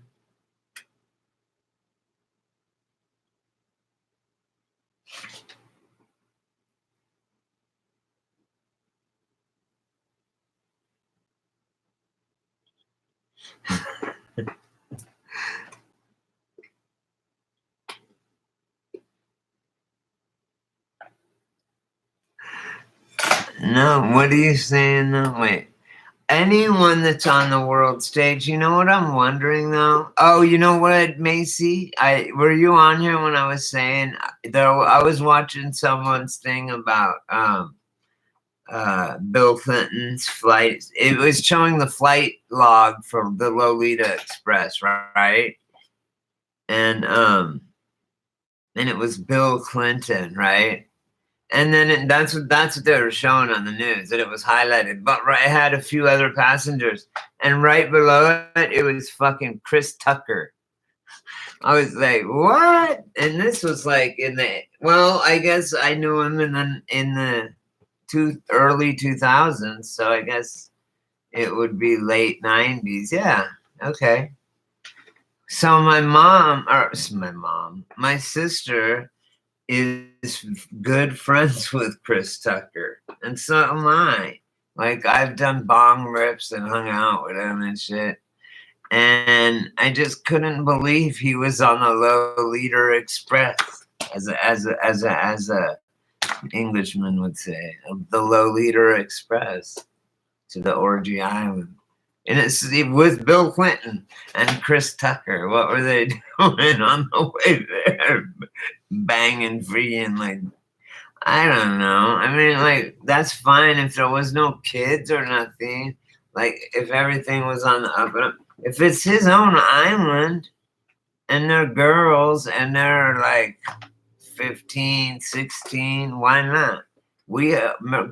No, what are you saying though? Wait. Anyone that's on the world stage, you know what I'm wondering though? Oh, you know what, Macy? Were you on here when I was saying I was watching someone's thing about Bill Clinton's flight. It was showing the flight log from the Lolita Express, right? And it was Bill Clinton, right? And then that's what they were showing on the news, that it was highlighted. But it had a few other passengers, and right below it, it was fucking Chris Tucker. I was like, what? And this was like I guess I knew him in the early 2000s, so I guess it would be late 90s. Yeah, okay. So my sister is good friends with Chris Tucker, and so am I. Like, I've done bong rips and hung out with him and shit, and I just couldn't believe he was on the Lolita Express, as a Englishman would say, the Lolita Express to the Orgy Island. And it's with Bill Clinton and Chris Tucker. What were they doing on the way there? Banging freaking, like, I don't know. I mean, like, that's fine if there was no kids or nothing. Like, if everything was on the up and up. If it's his own island, and they're girls, and they're like 15, 16, why not? We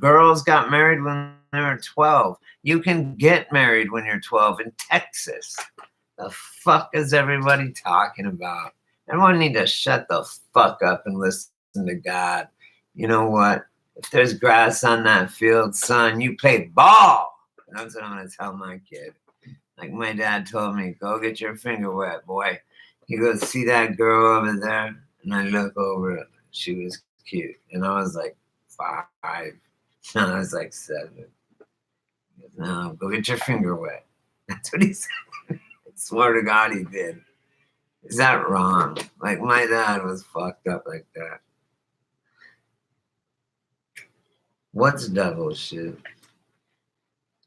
girls got married when they were 12. You can get married when you're 12 in Texas. The fuck is everybody talking about? Everyone need to shut the fuck up and listen to God. You know what? If there's grass on that field, son, you play ball. That's what I'm gonna tell my kid. Like my dad told me, go get your finger wet, boy. He goes, see that girl over there? And I look over it. She was cute. And I was like 5. And I was like 7. He goes, no, go get your finger wet. That's what he said. I swear to God he did. Is that wrong? Like my dad was fucked up like that. What's devil shit?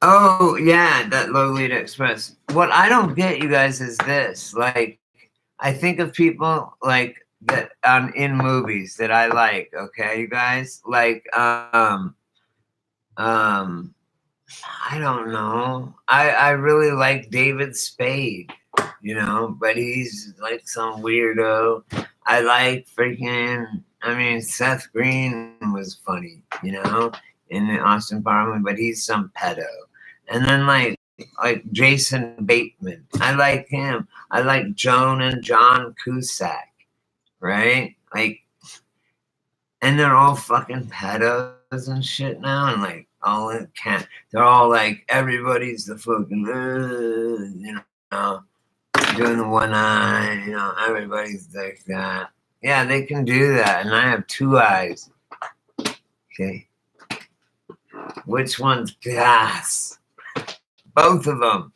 Oh, yeah, that Lolita Express. What I don't get, you guys, is this. Like, I think of people like that in movies that I like, okay, you guys? Like, I don't know. I really like David Spade, you know, but he's like some weirdo. I like Seth Green was funny, you know, in the Austin Powers movie, but he's some pedo. And then like Jason Bateman, I like him. I like Joan and John Cusack, right? Like, and they're all fucking pedos and shit now, and like all in can. They're all like everybody's the fucking, you know, doing the one eye, you know, everybody's like that. Yeah, they can do that, and I have 2 eyes. Okay, which one's gas? Both of them.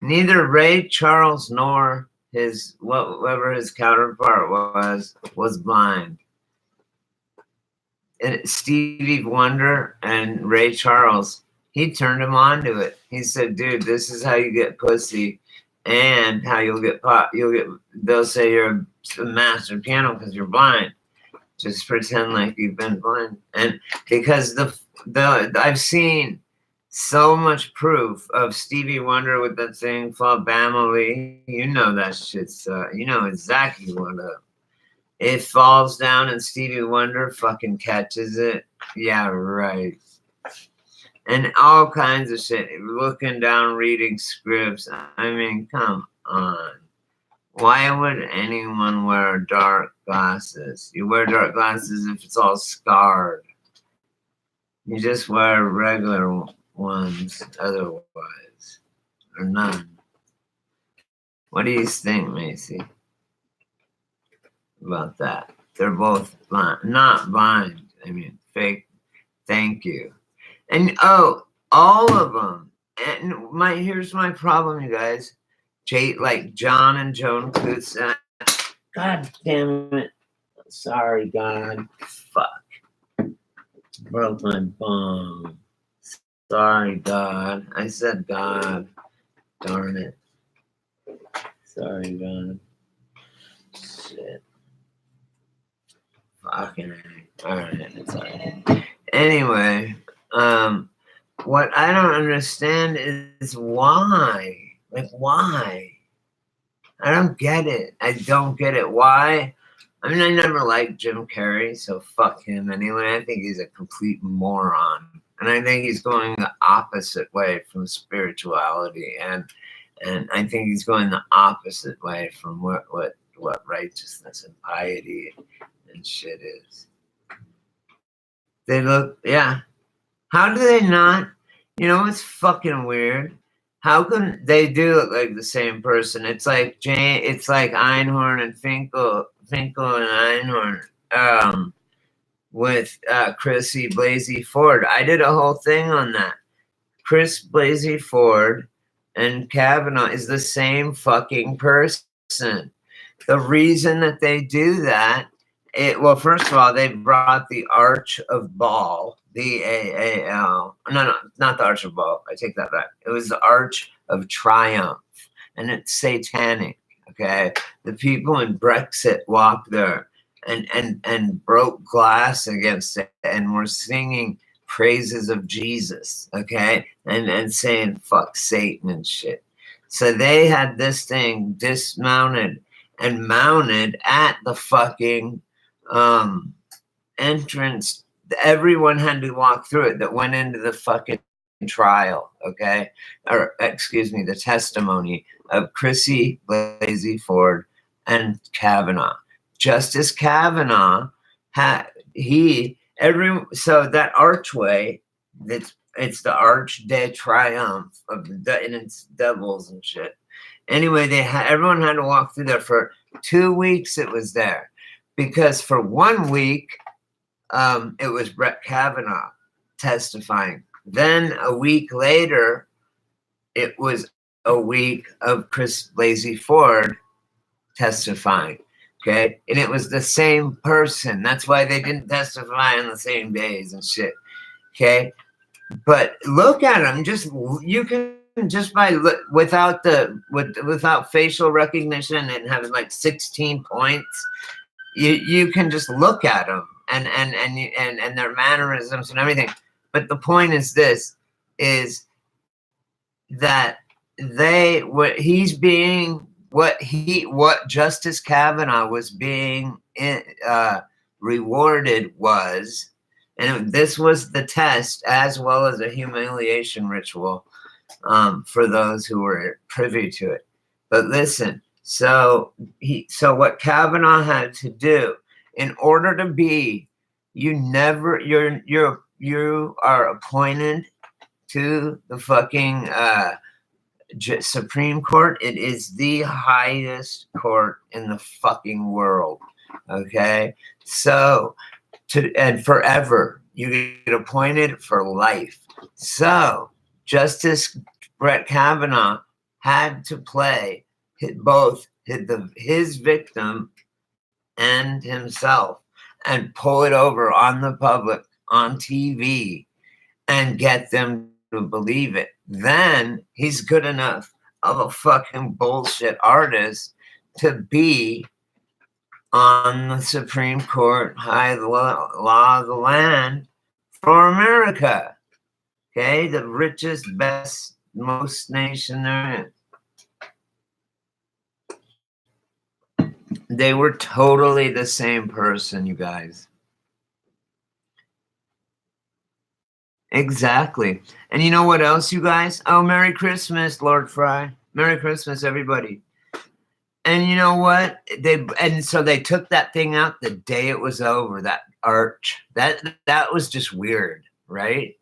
Neither Ray Charles nor his whatever his counterpart was blind. And Stevie Wonder and Ray Charles, he turned him on to it. He said, "Dude, this is how you get pussy, and how you'll get pop. They'll say you're a master piano because you're blind. Just pretend like you've been blind." And because I've seen so much proof of Stevie Wonder with that thing called Family. You know that shit's, you know exactly what it falls down and Stevie Wonder fucking catches it. Yeah, right. And all kinds of shit. Looking down, reading scripts. I mean, come on. Why would anyone wear dark glasses? You wear dark glasses if it's all scarred. You just wear regular ones otherwise, or none. What do you think, Macy, about that? They're both blind, not blind. I mean, fake. Thank you. And all of them. And here's my problem, you guys. Like John and Joan Cusack. God damn it! Sorry, God. Fuck. Broke my bone. Sorry, God. I said God. Darn it. Sorry, God. Shit. Fucking alright. It's alright. Anyway, what I don't understand is why. Like, why? I don't get it. I don't get it. Why? I mean, I never liked Jim Carrey, so fuck him anyway. I think he's a complete moron. And I think he's going the opposite way from spirituality, and I think he's going the opposite way from what righteousness and piety and shit is. They look, yeah. How do they not? You know what's fucking weird? How can they do look like the same person? It's like it's like Einhorn and Finkel and Einhorn. With Chrissy Blasey Ford. I did a whole thing on that. Chris Blasey Ford and Kavanaugh is the same fucking person. The reason that they do that, well, first of all, they brought the Arch of Baal, B-A-A-L. No, not the Arch of Baal. I take that back. It was the Arch of Triumph, and it's satanic, okay? The people in Brexit walked there and broke glass against it and were singing praises of Jesus, okay, and saying fuck Satan and shit. So they had this thing dismounted and mounted at the fucking entrance. Everyone had to walk through it that went into the fucking trial, okay, or excuse me, the testimony of Chrissy Blasey Ford and Kavanaugh. Justice Kavanaugh had so that archway, it's the Arch de Triomphe of and it's devils and shit. Anyway, everyone had to walk through there for 2 weeks. It was there because for 1 week it was Brett Kavanaugh testifying. Then a week later, it was a week of Chris Blasey Ford testifying. Okay. And it was the same person. That's why they didn't testify on the same days and shit. Okay. But look at them. You can just without facial recognition and having like 16 points, you can just look at them and their mannerisms and everything. But the point is this, is that what Justice Kavanaugh was being rewarded was, and this was the test as well as a humiliation ritual for those who were privy to it. But listen, so what Kavanaugh had to do in order to be, you are appointed to the fucking Supreme Court. It is the highest court in the fucking world. Okay, so and forever, you get appointed for life. So Justice Brett Kavanaugh had to play both his victim and himself and pull it over on the public on TV and get them to believe it. Then he's good enough of a fucking bullshit artist to be on the Supreme Court, high law of the land for America. Okay, the richest, best, most nation there is. They were totally the same person, you guys. Exactly. And you know what else, you guys? Oh, Merry Christmas, Lord Fry. Merry Christmas, everybody. And you know what? So they took that thing out the day it was over, that arch. That was just weird, right?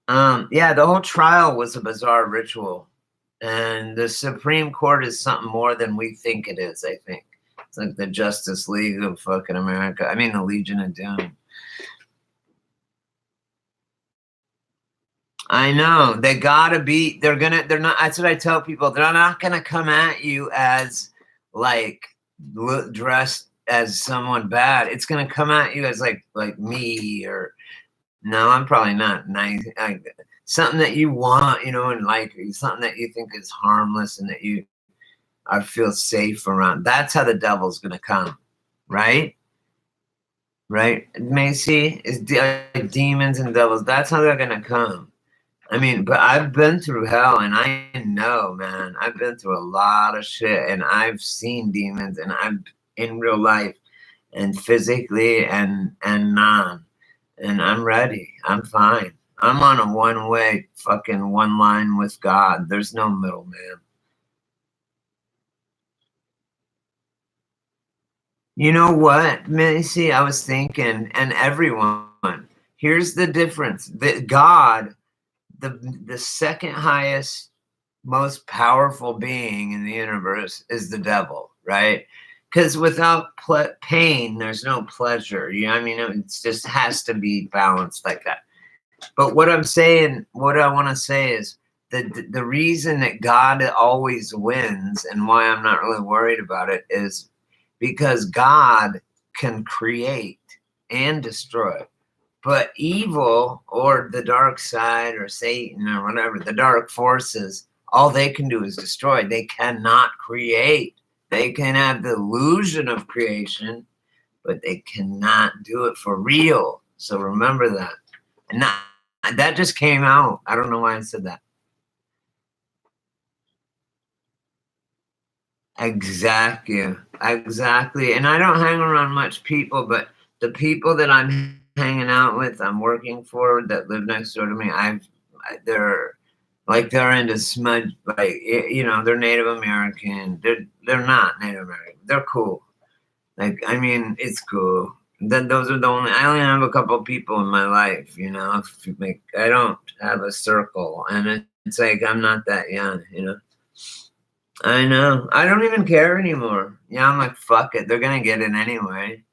Yeah, the whole trial was a bizarre ritual. And the Supreme Court is something more than we think it is, I think. It's like the Justice League of fucking America. I mean, the Legion of Doom. I know. They gotta be, they're not, that's what I tell people. They're not gonna come at you as like dressed as someone bad. It's gonna come at you as like me, or no, I'm probably not nice. Something that you want, and like something that you think is harmless and that you feel safe around. That's how the devil's gonna come, right? Right, Macy? Is like demons and devils. That's how they're gonna come. I mean, but I've been through hell, and I know, man. I've been through a lot of shit, and I've seen demons, and I'm in real life, and physically, and non, and I'm ready. I'm fine. I'm on a one-way, fucking one line with God. There's no middleman. You know what, Missy? I was thinking, and everyone. Here's the difference: that God. The second highest, most powerful being in the universe is the devil, right? Because without pain, there's no pleasure. You know what I mean? It just has to be balanced like that. But what I want to say is that the reason that God always wins and why I'm not really worried about it is because God can create and destroy. But evil, or the dark side, or Satan, or whatever, the dark forces, all they can do is destroy. They cannot create. They can have the illusion of creation, but they cannot do it for real. So remember that. And that just came out. I don't know why I said that. Exactly. And I don't hang around much people, but the people that I'm hanging out with, I'm working for, that live next door to me, they're like they're into smudge, like they're Native American. They're not Native American. They're cool. Like, I mean, it's cool. Then those are the only. I only have a couple people in my life. I don't have a circle, and it's like I'm not that young. I know. I don't even care anymore. Yeah, I'm like, fuck it. They're gonna get it anyway.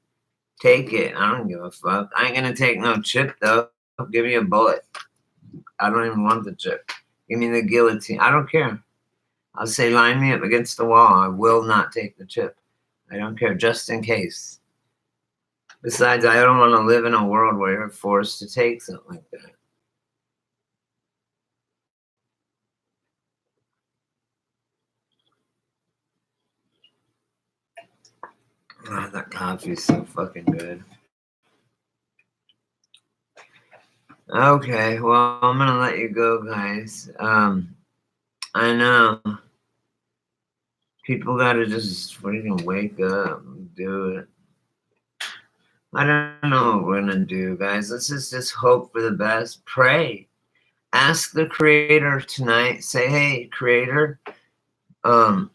Take it. I don't give a fuck. I ain't gonna take no chip though. Give me a bullet. I don't even want the chip. Give me the guillotine. I don't care. I'll say line me up against the wall. I will not take the chip. I don't care, just in case. Besides, I don't want to live in a world where you're forced to take something like that. Oh, that coffee's so fucking good. Okay, well, I'm gonna let you go, guys. I know. People gotta just freaking wake up and do it. I don't know what we're gonna do, guys. Let's just hope for the best. Pray. Ask the creator tonight. Say, hey, creator,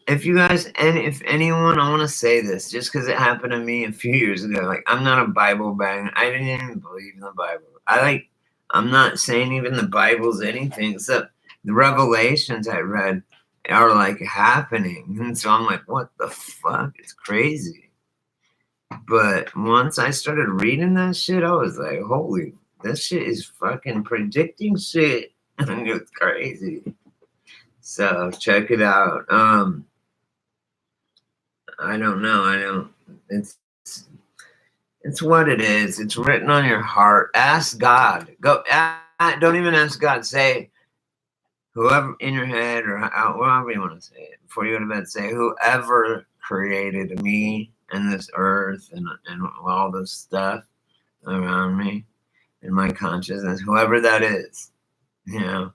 if you guys, and if anyone, I want to say this just because it happened to me a few years ago. Like, I'm not a Bible banger. I didn't even believe in the Bible. I'm not saying even the Bible's anything except the revelations I read are like happening. And so I'm like, what the fuck? It's crazy. But once I started reading that shit, I was like, holy, this shit is fucking predicting shit. And it's crazy. So check it out. I don't know. It's what it is. It's written on your heart. Ask God. Don't even ask God. Say whoever in your head or however you want to say it before you go to bed. Say whoever created me and this earth and all this stuff around me and my consciousness. Whoever that is, can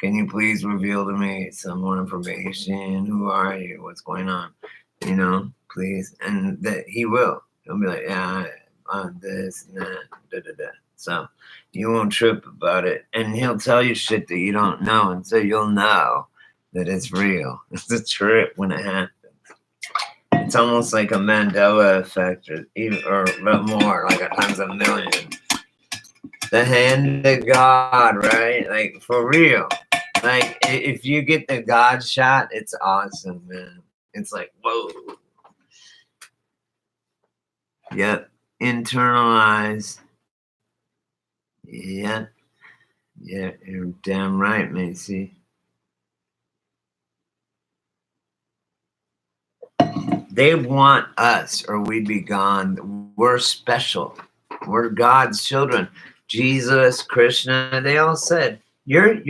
you please reveal to me some more information? Who are you? What's going on? Please. And that he will. He'll be like, yeah, on this and that, da da da. So you won't trip about it. And he'll tell you shit that you don't know. And so you'll know that it's real. It's a trip when it happens. It's almost like a Mandela effect or more, like a times a million. The hand of God, right? Like, for real. Like, if you get the God shot, it's awesome, man. It's like, whoa. Yep. Internalize. Yep. Yeah, you're damn right, Macy. They want us or we'd be gone. We're special. We're God's children. Jesus, Krishna, they all said, you're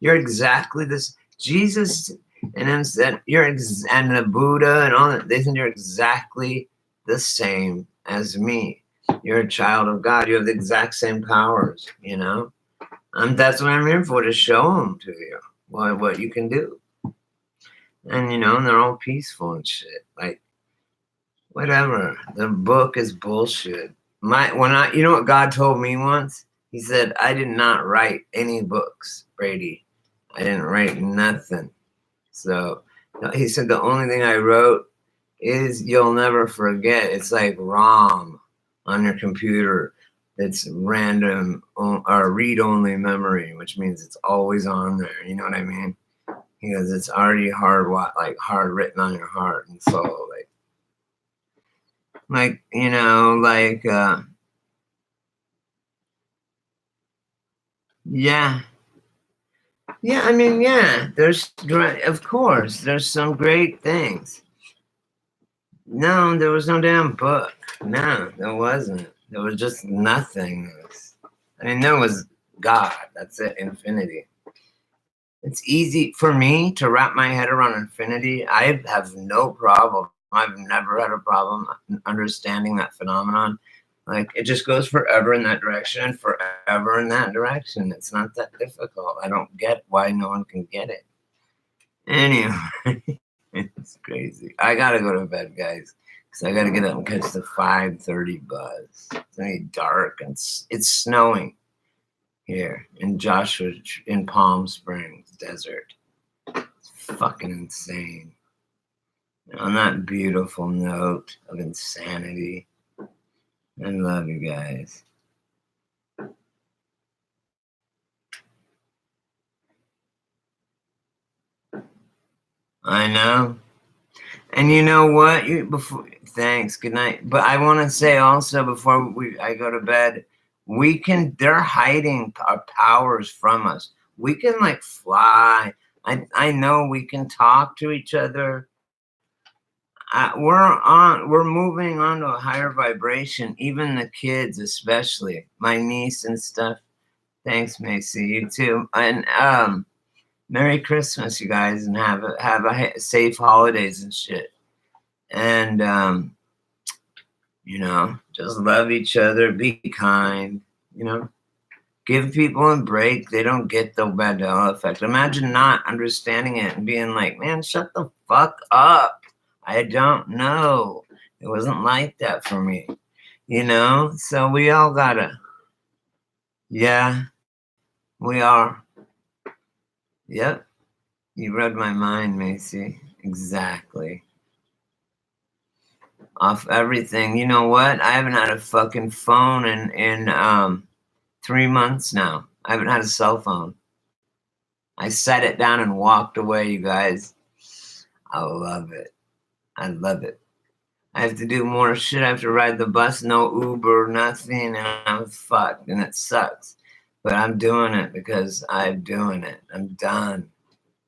exactly this. Jesus and then said, and the Buddha and all that, they said you're exactly the same as me. You're a child of God. You have the exact same powers, that's what I'm here for, to show them to you what you can do. And and they're all peaceful and shit. Like, whatever. The book is bullshit. You know what God told me once? He said, I did not write any books, Brady. I didn't write nothing. So he said the only thing I wrote is you'll never forget. It's like ROM on your computer. It's random or read-only memory, which means it's always on there. You know what I mean? Because it's already hard written on your heart and soul. Yeah. Yeah, I mean, yeah, of course, there's some great things. No, there was no damn book. No, there wasn't. There was just nothingness. I mean, there was God. That's it, infinity. It's easy for me to wrap my head around infinity. I have no problem. I've never had a problem understanding that phenomenon. Like, it just goes forever in that direction and forever in that direction. It's not that difficult. I don't get why no one can get it. Anyway, it's crazy. I gotta go to bed, guys, because I gotta get up and catch the 5:30 buzz. It's gonna be dark and it's snowing here in Joshua, in Palm Springs Desert. It's fucking insane. On that beautiful note of insanity, I love you guys. I know. And you know what? Thanks. Good night. But I want to say also before I go to bed, they're hiding our powers from us. We can like fly. I know we can talk to each other. We're moving on to a higher vibration. Even the kids, especially my niece and stuff. Thanks, Macy. You too. And Merry Christmas, you guys, and have a safe holidays and shit. And just love each other, be kind, give people a break. They don't get the Mandela effect. Imagine not understanding it and being like, man, shut the fuck up. I don't know. It wasn't like that for me, So we all gotta, yeah, we are. Yep. You read my mind, Macy. Exactly. Off everything. You know what? I haven't had a fucking phone in 3 months now. I haven't had a cell phone. I set it down and walked away, you guys. I love it. I love it. I have to do more shit. I have to ride the bus, no Uber, nothing, and I'm fucked, and it sucks. But I'm doing it because I'm doing it. I'm done.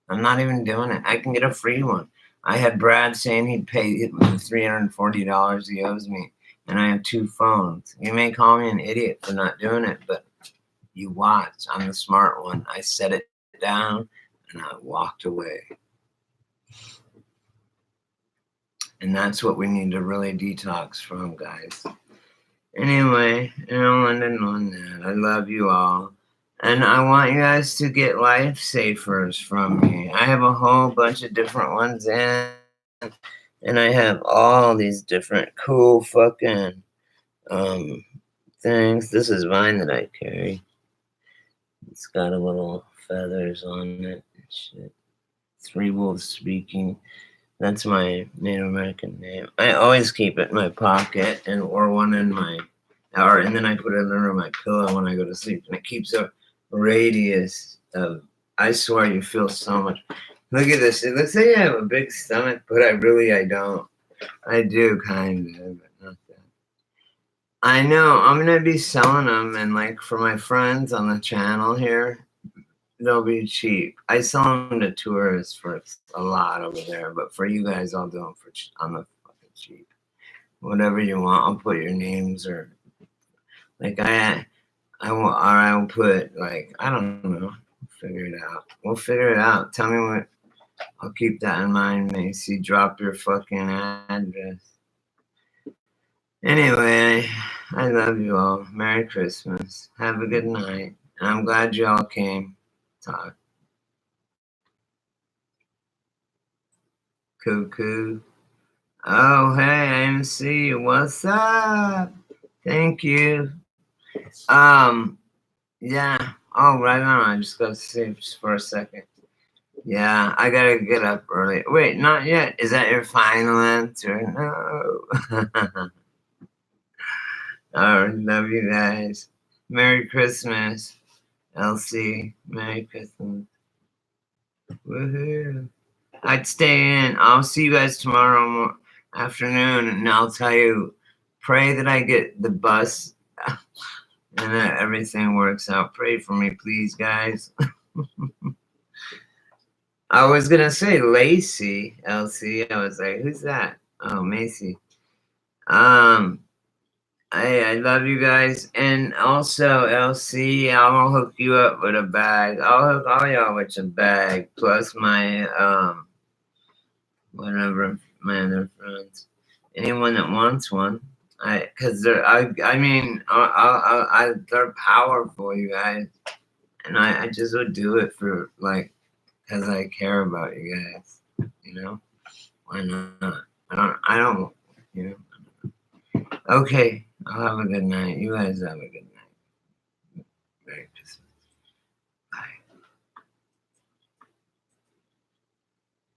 I'm not even doing it. I can get a free one. I had Brad saying he'd pay the $340 he owes me, and I have 2 phones. You may call me an idiot for not doing it, but you watch. I'm the smart one. I set it down, and I walked away. And that's what we need to really detox from, guys. Anyway, London on that. I love you all. And I want you guys to get lifesavers from me. I have a whole bunch of different ones in. And I have all these different cool fucking things. This is mine that I carry. It's got a little feathers on it and shit. 3 wolves speaking. That's my Native American name. I always keep it in my pocket or one in and then I put it under my pillow when I go to sleep. And it keeps a radius of, I swear you feel so much. Look at this. It looks like I have a big stomach, but I don't. I do kind of, but not that. I know. I'm going to be selling them and like for my friends on the channel here. They'll be cheap. I sell them to tourists for a lot over there, but for you guys, I'll do them on the fucking cheap. Whatever you want, I'll put your names or like I'll put like I don't know. Figure it out. We'll figure it out. Tell me what. I'll keep that in mind, Macy. Drop your fucking address. Anyway, I love you all. Merry Christmas. Have a good night. And I'm glad you all came. Talk. Cuckoo. Oh, hey, MC. What's up? Thank you. Yeah. Oh, right on. I just got to sleep just for a second. Yeah, I gotta get up early. Wait, not yet. Is that your final answer? No. Oh, love you guys. Merry Christmas. LC. Merry Christmas. Woohoo. I'd stay in. I'll see you guys tomorrow afternoon, and I'll tell you, pray that I get the bus and that everything works out. Pray for me, please, guys. I was going to say Lacey, LC. I was like, who's that? Oh, Macy. I love you guys. And also, LC, I'll hook you up with a bag. I'll hook all y'all with a bag, plus my, whatever, my other friends. Anyone that wants one, Because I mean, they're powerful, you guys, and I just would do it for like, because I care about you guys, you know. Why not? I don't, you know. Okay, I'll have a good night. You guys have a good night. Merry Christmas.